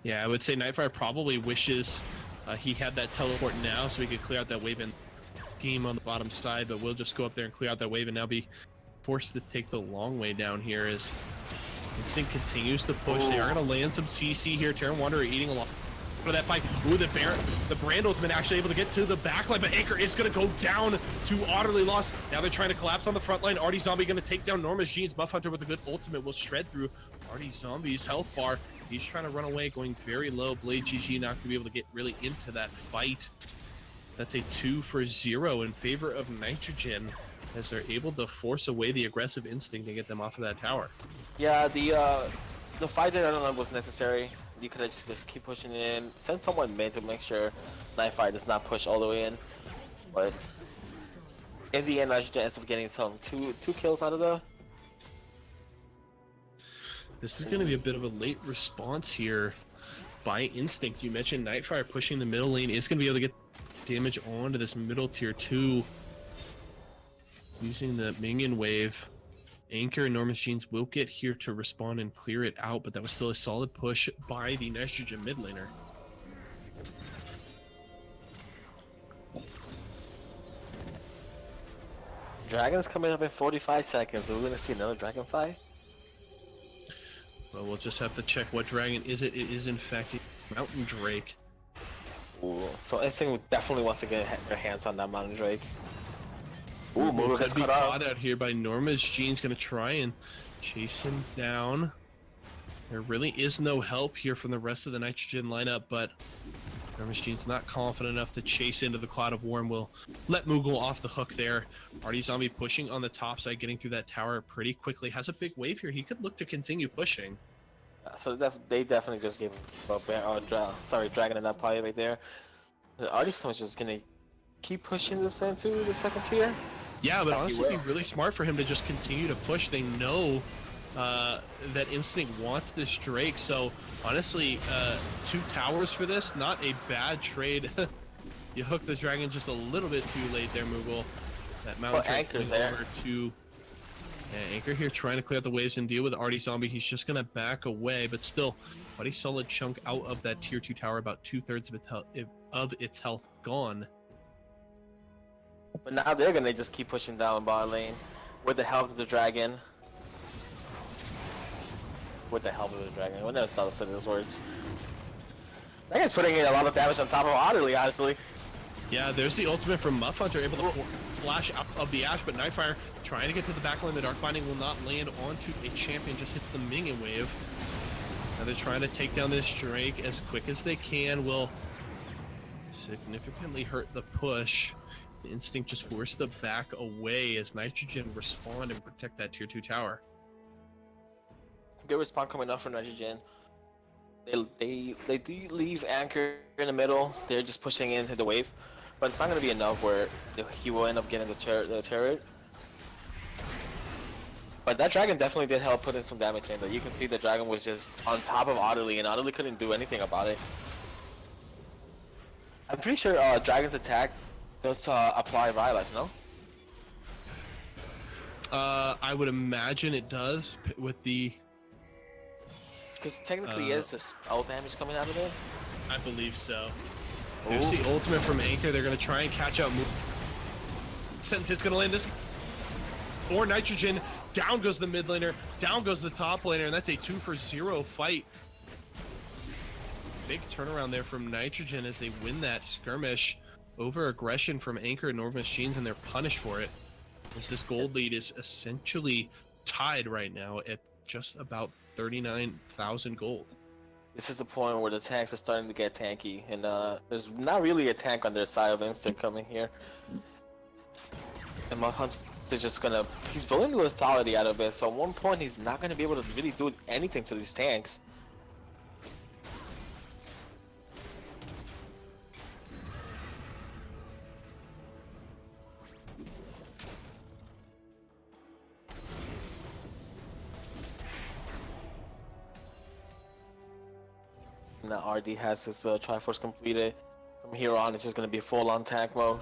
Yeah, I would say Nightfire probably wishes he had that teleport now so he could clear out that wave and team on the bottom side, but we'll just go up there and clear out that wave and now be forced to take the long way down here as Instinct continues to push. They are going to land some CC here. Terran Wanderer eating a lot for that fight. Ooh, the Brand ultimate actually able to get to the backline, but Anchor is going to go down to Utterly Lost. Now they're trying to collapse on the front line. Artie Zombie going to take down Norma's Jeans. Buff Hunter with a good ultimate will shred through Artie Zombie's health bar. He's trying to run away, going very low. Blade GG not going to be able to get really into that fight. That's a 2-for-0 in favor of Nitrogen as they're able to force away the aggressive Instinct and get them off of that tower. Yeah, the fight there I don't know was necessary. You could have just keep pushing it in, send someone mid to make sure Nightfire does not push all the way in. But in the end, Nitrogen ends up getting some two kills out of This is going to be a bit of a late response here by Instinct. You mentioned Nightfire pushing the middle lane is going to be able to get damage onto this middle tier 2 using the minion wave. Anchor and Enormous Genes will get here to respond and clear it out, but that was still a solid push by the Nitrogen mid laner. Dragon's coming up in 45 seconds. Are we gonna see another dragon fight? Well, we'll just have to check what dragon is it. It is in fact a Mountain Drake. Ooh, so Instinct definitely wants to get their hands on that Mountain Drake. Ooh, Moogle Could gets be cut caught out. out here by Norma's Gene's gonna try and chase him down. There really is no help here from the rest of the Nitrogen lineup, but Norma's Gene's not confident enough to chase into the Cloud of War and will let Moogle off the hook there. Artie Zombie pushing on the top side, getting through that tower pretty quickly. Has a big wave here. He could look to continue pushing. So they definitely just gave up Dragon and that pie right there. The Artie Stone's just gonna keep pushing this into the second tier. Yeah, but He honestly, it'd will. be really smart for him to just continue to push. They know that Instinct wants this Drake, so honestly, 2 towers for this, not a bad trade. You hook the dragon just a little bit too late there, Moogle. That Mountain Drake Anchor's going there. over to Anchor here, trying to clear out the waves and deal with Artie Zombie. He's just gonna back away, but still, quite a solid chunk out of that tier 2 tower, about 2/3 of its health gone. But now they're gonna just keep pushing down bot lane with the help of the dragon. With the help of the dragon. I never thought to say those words. That guy's putting in a lot of damage on top of Otterly, honestly. Yeah, there's the ultimate from Muff Hunter, able to flash out of the Ash, but Nightfire trying to get to the back line. The Dark Binding will not land onto a champion, just hits the minion wave. Now they're trying to take down this Drake as quick as they can. Will significantly hurt the push. The Instinct just forced to back away as Nitrogen respond and protect that tier 2 tower. Good respawn coming up from Nitrogen. They do leave Anchor in the middle. They're just pushing into the wave, but it's not gonna be enough where he will end up getting the turret. But that dragon definitely did help put in some damage in. That you can see the dragon was just on top of Otterly, and Otterly couldn't do anything about it. I'm pretty sure Dragon's attack does apply Rylai's, no? I would imagine it does with the. Because technically it's a spell damage coming out of it. I believe so. There's the ultimate from Anchor. They're going to try and catch up. Sentence is going to land this. Or Nitrogen. Down goes the mid laner. Down goes the top laner. And that's a 2-for-0 fight. Big turnaround there from Nitrogen as they win that skirmish. Over aggression from Anchor and Enormous Genes, and they're punished for it. As this gold lead is essentially tied right now at just about 39,000 gold. This is the point where the tanks are starting to get tanky, and there's not really a tank on their side of Instinct coming here. And Muff is just gonna, he's building the lethality out of it, so at one point he's not gonna be able to really do anything to these tanks. Now RD has his Triforce completed. From here on, it's just going to be full-on tank mode.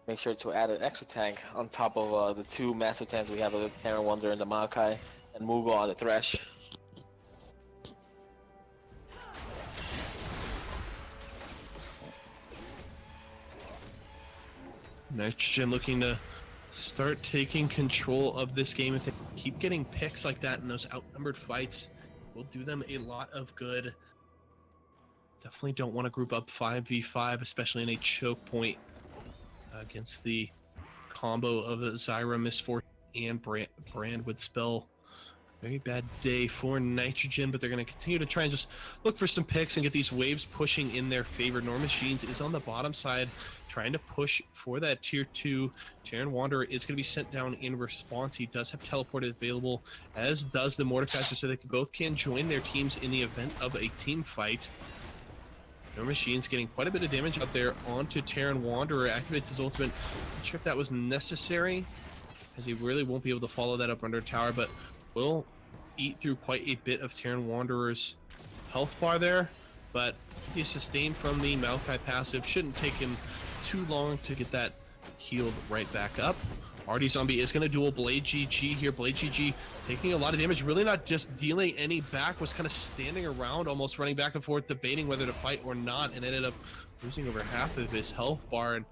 Make sure to add an extra tank on top of the 2 massive tanks we have, the Terran Wonder and the Maokai, and Moogle on the Thresh. Nitrogen looking to start taking control of this game. If they keep getting picks like that in those outnumbered fights, will do them a lot of good. Definitely don't want to group up 5v5, especially in a choke point against the combo of Zyra, Misfortune, and Brand would spell very bad day for Nitrogen, but they're going to continue to try and just look for some picks and get these waves pushing in their favor. Enormous Genes is on the bottom side, trying to push for that tier 2. Terran Wanderer is going to be sent down in response. He does have teleport available, as does the Mordekaiser, so they both can join their teams in the event of a team fight. Enormous Genes getting quite a bit of damage out there onto Terran Wanderer. Activates his ultimate. Not sure if that was necessary, as he really won't be able to follow that up under tower, but will eat through quite a bit of Terran Wanderer's health bar there, but he's sustained from the Maokai passive. Shouldn't take him too long to get that healed right back up. Artie Zombie is going to duel Blade GG here. Blade GG taking a lot of damage, really not just dealing any back, was kind of standing around, almost running back and forth, debating whether to fight or not, and ended up losing over half of his health bar and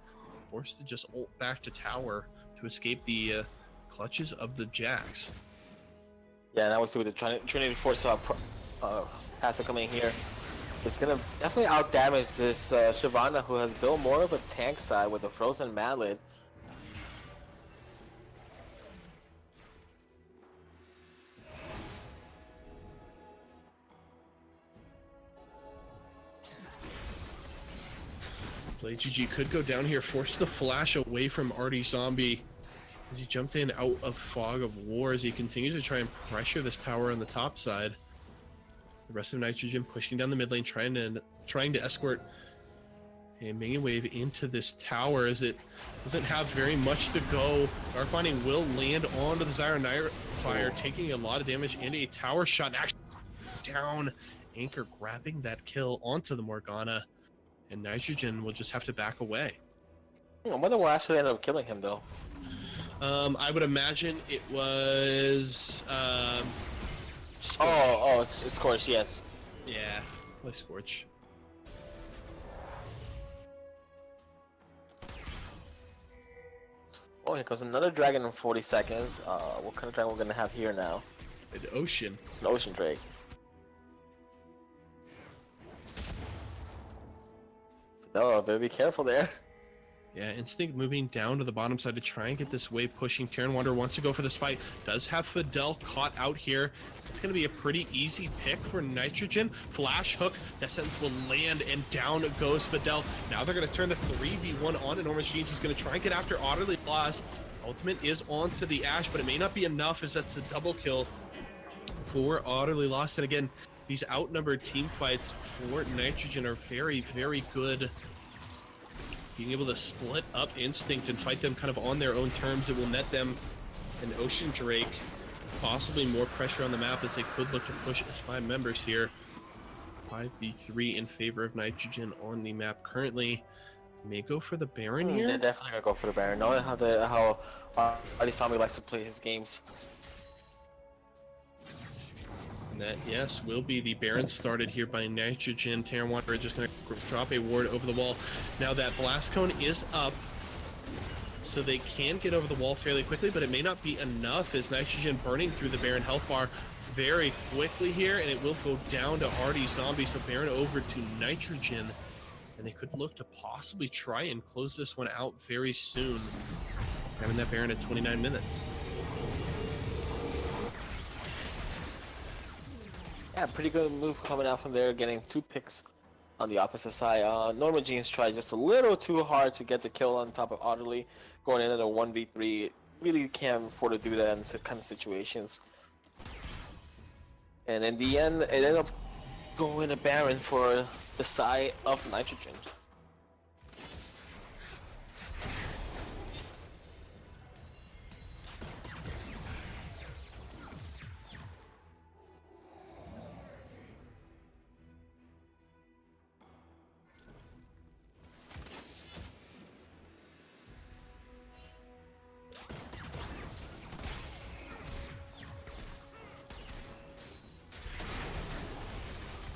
forced to just ult back to tower to escape the clutches of the Jax. Yeah, and I would say with the Trinity Force passive coming here, it's gonna definitely out damage this Shyvana, who has built more of a tank side with a Frozen Mallet. Blade GG could go down here, force the flash away from Artie Zombie as he jumped in out of Fog of War as he continues to try and pressure this tower on the top side. The rest of Nitrogen pushing down the mid lane, trying to escort a minion wave into this tower as it doesn't have very much to go. Dark Binding will land onto the Zyra Fire, taking a lot of damage and a tower shot. Actually down, Anchor grabbing that kill onto the Morgana. And Nitrogen will just have to back away. I wonder what actually ended up killing him, though. I would imagine it was. It's Scorch, yes. Yeah, play Scorch. Oh, here goes another dragon in 40 seconds. What kind of dragon we're gonna have here now? The Ocean. An Ocean Drake. No, better be careful there. Yeah, Instinct moving down to the bottom side to try and get this wave pushing. Terran Wanderer wants to go for this fight. Does have Fidel caught out here. It's going to be a pretty easy pick for Nitrogen. Flash hook. That sentence will land and down goes Fidel. Now they're going to turn the 3v1 on Enormous Genes. He's going to try and get after Utterly Lost. Ultimate is onto the Ashe, but it may not be enough as that's a double kill for Utterly Lost. And again, these outnumbered team fights for Nitrogen are very, very good. Being able to split up Instinct and fight them kind of on their own terms, it will net them an Ocean Drake, possibly more pressure on the map as they could look to push as 5 members here. 5v3 in favor of Nitrogen on the map currently. May go for the Baron here. They're definitely gonna go for the Baron, knowing how Artie Zombie likes to play his games. And that, yes, will be the Baron started here by Nitrogen. Terran Wanderer just going to drop a ward over the wall. Now that Blast Cone is up, so they can get over the wall fairly quickly, but it may not be enough as Nitrogen burning through the Baron health bar very quickly here, and it will go down to Artie Zombie, so Baron over to Nitrogen. And they could look to possibly try and close this one out very soon, having that Baron at 29 minutes. Yeah, pretty good move coming out from there, getting 2 picks on the opposite side. Norma Jeans tried just a little too hard to get the kill on top of Utterly, going into the 1v3. Really can't afford to do that in kind of situations. And in the end, it ended up going to Baron for the side of Nitrogen.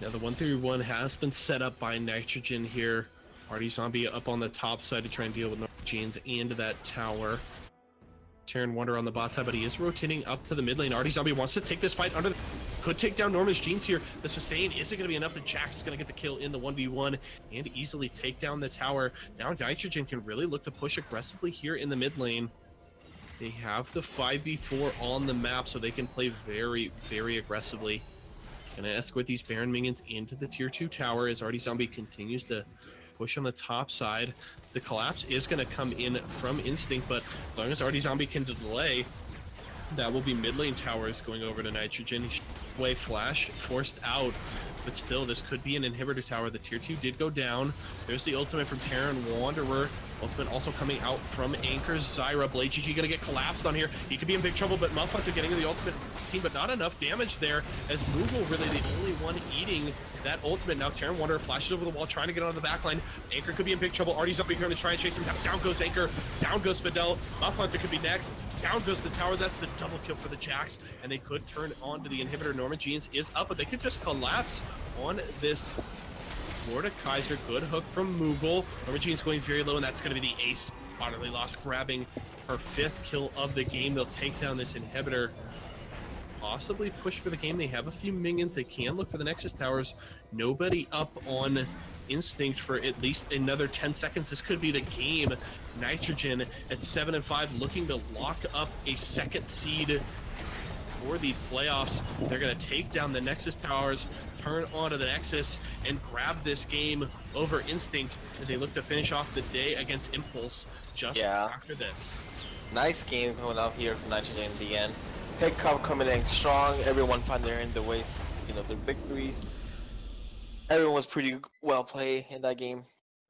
Now the 1-3-1 has been set up by Nitrogen here. Artie Zombie up on the top side to try and deal with Norma Jeans and that tower. Terran Wanderer on the bot side, but he is rotating up to the mid lane. Artie Zombie wants to take this fight under the... Could take down Norma's Jeans here. The sustain isn't going to be enough. The Jax is going to get the kill in the 1v1 and easily take down the tower. Now Nitrogen can really look to push aggressively here in the mid lane. They have the 5v4 on the map, so they can play very, very aggressively. Gonna escort these Baron minions into the tier 2 tower as Artie Zombie continues to push on the top side. The collapse is gonna come in from Instinct, but as long as Artie Zombie can delay, That will be mid lane towers going over to Nitrogen. Way flash forced out, but still this could be an inhibitor tower. The tier 2 did go down. There's the ultimate from Terran Wanderer. Ultimate also coming out from Anchors. Zyra, Blade GG gonna get collapsed on here. He could be in big trouble, but Malfunter getting to the ultimate team, but not enough damage there, as Moogle really the only one eating that ultimate. Now Terran Wanderer flashes over the wall, trying to get on the back line. Anchor could be in big trouble. Artie's up here to try and chase him down. Down goes Anchor, down goes Fidel. Malfunter could be next. Down goes the tower. That's the double kill for the Jax, and they could turn on to the inhibitor. Norman Jeans is up, but they could just collapse on this Mordekaiser. Good hook from Moogle. Norman Jeans going very low, and that's going to be the ace. Utterly lost, grabbing her 5th kill of the game. They'll take down this inhibitor. Possibly push for the game. They have a few minions. They can look for the Nexus towers. Nobody up on Instinct for at least another 10 seconds. This could be the game. Nitrogen at 7-5, looking to lock up a 2nd seed for the playoffs. They're going to take down the Nexus towers, turn onto the Nexus, and grab this game over Instinct as they look to finish off the day against Impulse just after this. Nice game coming out here from Nitrogen in the end. Pickup coming in strong. Everyone found their in the ways, their victories. Everyone was pretty well played in that game.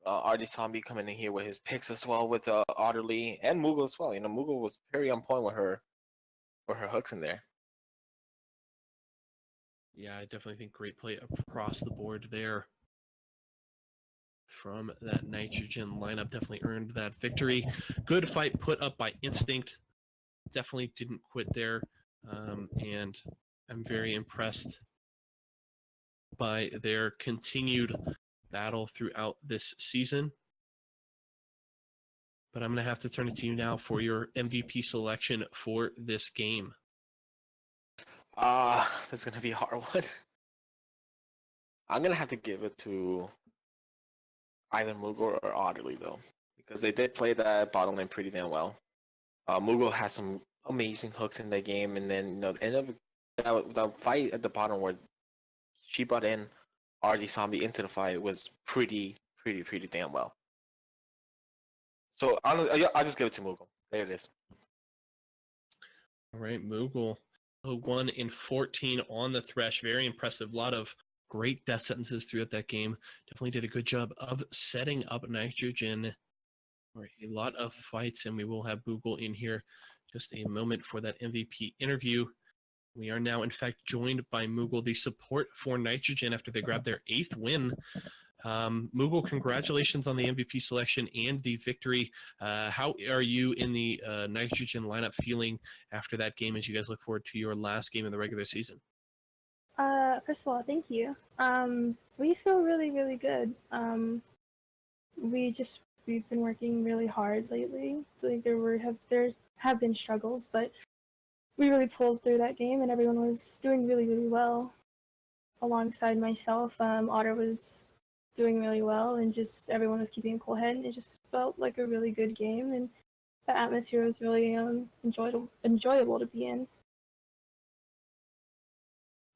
RD Zombie coming in here with his picks as well, with Otterly and Moogle as well. Moogle was very on point with her hooks in there. Yeah, I definitely think great play across the board there from that Nitrogen lineup. Definitely earned that victory. Good fight put up by Instinct. Definitely didn't quit there. And I'm very impressed by their continued battle throughout this season. But I'm going to have to turn it to you now for your MVP selection for this game. That's going to be a hard one. I'm going to have to give it to either Moogle or Otterly, though, because they did play that bottom lane pretty damn well. Moogle has some amazing hooks in the game, and then, the end of the fight at the bottom where she brought in RD Zombie into the fight was pretty damn well. So I'll just give it to Moogle. There it is. All right, Moogle, 1 in 14 on the Thresh. Very impressive. A lot of great death sentences throughout that game. Definitely did a good job of setting up Nitrogen for a lot of fights, and we will have Moogle in here just a moment for that MVP interview. We are now, in fact, joined by Moogle, the support for Nitrogen after they grabbed their 8th win. Moogle, congratulations on the MVP selection and the victory. How are you in the Nitrogen lineup feeling after that game as you guys look forward to your last game of the regular season? First of all, thank you. We feel really, really good. We've been working really hard lately. Like there have been struggles, but we really pulled through that game, and everyone was doing really, really well. Alongside myself, Otter was doing really well, and just everyone was keeping a cool head, and it just felt like a really good game, and the atmosphere was really enjoyable to be in.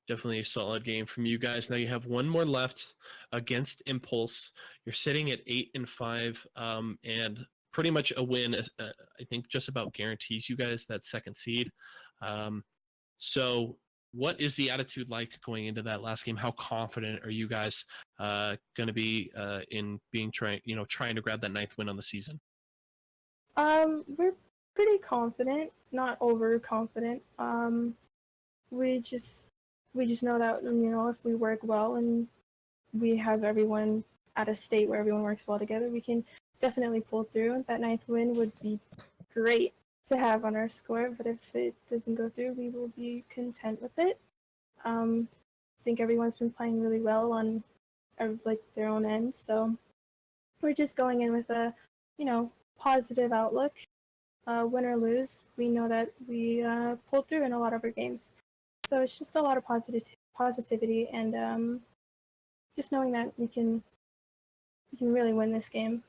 Definitely a solid game from you guys. Now you have one more left against Impulse. You're sitting at 8-5, and pretty much a win, I think, just about guarantees you guys that 2nd seed. So what is the attitude like going into that last game? How confident are you guys going to be in trying to grab that 9th win on the season? We're pretty confident, not overconfident. We just know that, if we work well and we have everyone at a state where everyone works well together, we can definitely pull through. That 9th win would be great to have on our score, but if it doesn't go through, we will be content with it. I think everyone's been playing really well on their own end, so we're just going in with a positive outlook. Win or lose, we know that we pulled through in a lot of our games. So it's just a lot of positivity, and just knowing that we can really win this game.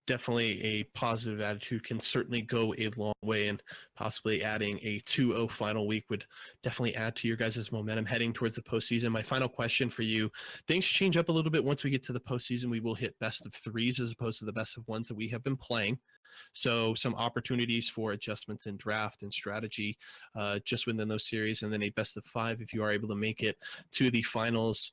definitely a positive attitude can certainly go a long way, and possibly adding a 2-0 final week would definitely add to your guys' momentum heading towards the postseason. My final question for you, things change up a little bit once we get to the postseason. We will hit best of threes as opposed to the best of ones that we have been playing. So some opportunities for adjustments in draft and strategy just within those series, and then a best of 5 if you are able to make it to the finals.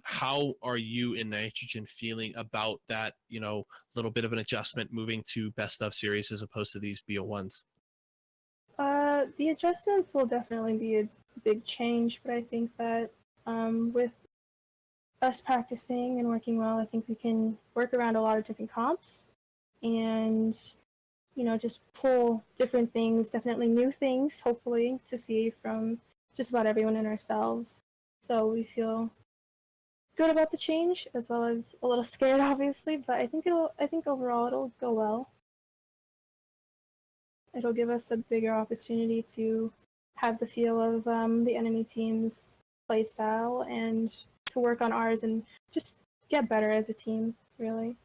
How are you in Nitrogen feeling about that, little bit of an adjustment moving to best of series as opposed to these BO1s? The adjustments will definitely be a big change, but I think that with us practicing and working well, I think we can work around a lot of different comps and, just pull different things, definitely new things, hopefully, to see from just about everyone and ourselves. So we feel good about the change, as well as a little scared, obviously, but I think overall it'll go well. It'll give us a bigger opportunity to have the feel of the enemy team's play style and to work on ours and just get better as a team, really.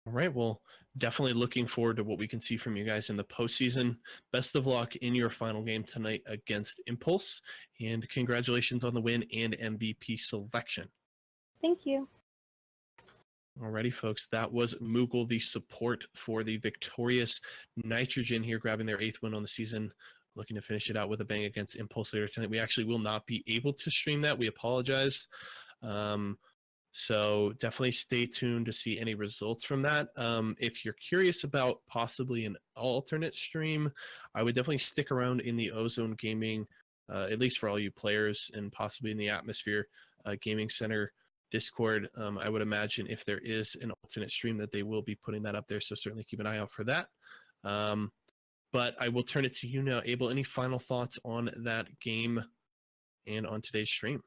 All right. Well, definitely looking forward to what we can see from you guys in the postseason. Best of luck in your final game tonight against Impulse, and congratulations on the win and MVP selection. Thank you. Alrighty, folks, that was Moogle, the support for the victorious Nitrogen here, grabbing their 8th win on the season, looking to finish it out with a bang against Impulse later tonight. We actually will not be able to stream that. We apologize. So definitely stay tuned to see any results from that. If you're curious about possibly an alternate stream, I would definitely stick around in the Ozone Gaming, at least for all you players, and possibly in the Atmosphere Gaming Center Discord. I would imagine if there is an alternate stream that they will be putting that up there, so certainly keep an eye out for that. But I will turn it to you now, Abel. Any final thoughts on that game and on today's stream?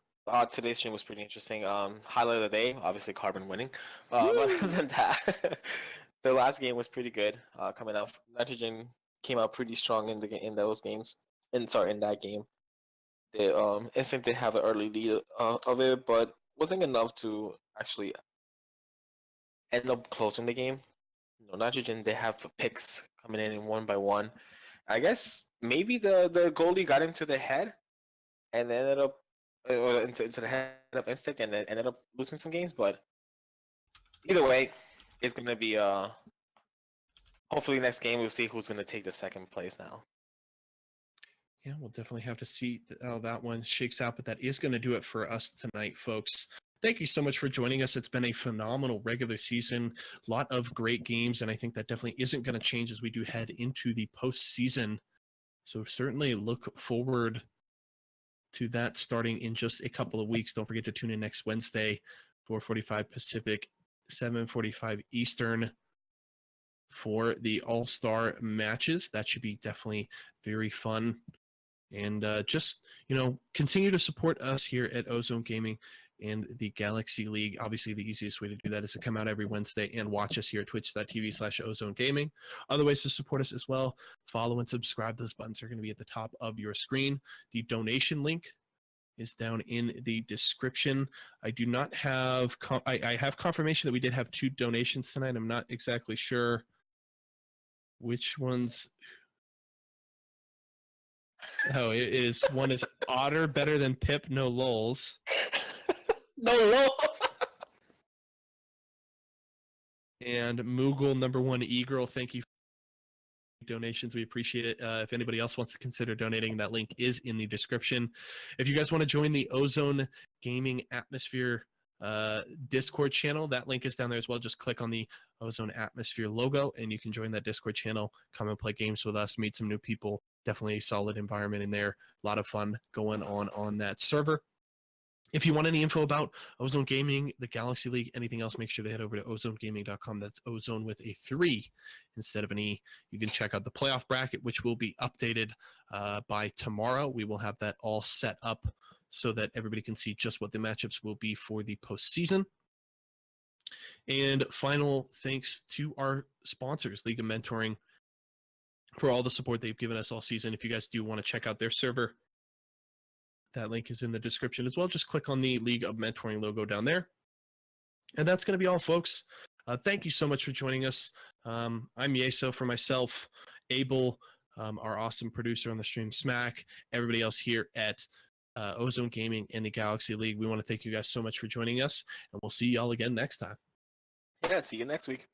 Today's stream was pretty interesting. Highlight of the day, obviously Carbon winning. But other than that, the last game was pretty good. Coming out, Nitrogen came out pretty strong in those games. In that game, they instantly have an early lead of it, but wasn't enough to actually end up closing the game. Nitrogen, they have picks coming in one by one. I guess maybe the goalie got into the head and ended up into the head of Instinct and then ended up losing some games. But either way, it's gonna be hopefully next game we'll see who's gonna take the second place now. Yeah, we'll definitely have to see how that one shakes out, but that is going to do it for us tonight, folks. Thank you so much for joining us. It's been a phenomenal regular season, a lot of great games, and I think that definitely isn't going to change as we do head into the postseason. So certainly look forward to that starting in just a couple of weeks. Don't forget to tune in next Wednesday, 4:45 Pacific, 7:45 Eastern, for the All-Star matches. That should be definitely very fun. And just, continue to support us here at Ozone Gaming and the Galaxy League. Obviously, the easiest way to do that is to come out every Wednesday and watch us here at twitch.tv/Ozone Gaming. Other ways to support us as well, follow and subscribe. Those buttons are going to be at the top of your screen. The donation link is down in the description. I do not have, I have confirmation that we did have 2 donations tonight. I'm not exactly sure which ones. Oh, it is. One is Otter better than Pip, no lols. No lols. And Moogle #1 E-Girl, thank you for donations. We appreciate it. If anybody else wants to consider donating, that link is in the description. If you guys want to join the Ozone Gaming Atmosphere Discord channel, that link is down there as well. Just click on the Ozone Atmosphere logo and you can join that Discord channel, come and play games with us, meet some new people. Definitely a solid environment in there. A lot of fun going on that server. If you want any info about Ozone Gaming, the Galaxy League, anything else, make sure to head over to ozonegaming.com. That's Ozone with a 3 instead of an E. You can check out the playoff bracket, which will be updated by tomorrow. We will have that all set up so that everybody can see just what the matchups will be for the postseason. And final thanks to our sponsors, League of Mentoring, for all the support they've given us all season. If you guys do want to check out their server, that link is in the description as well. Just click on the League of Mentoring logo down there. And that's going to be all, folks. Thank you so much for joining us. I'm Yeso for myself, Abel, our awesome producer on the stream, Smack, everybody else here at Ozone Gaming and the Galaxy League. We want to thank you guys so much for joining us, and we'll see y'all again next time. Yeah, see you next week.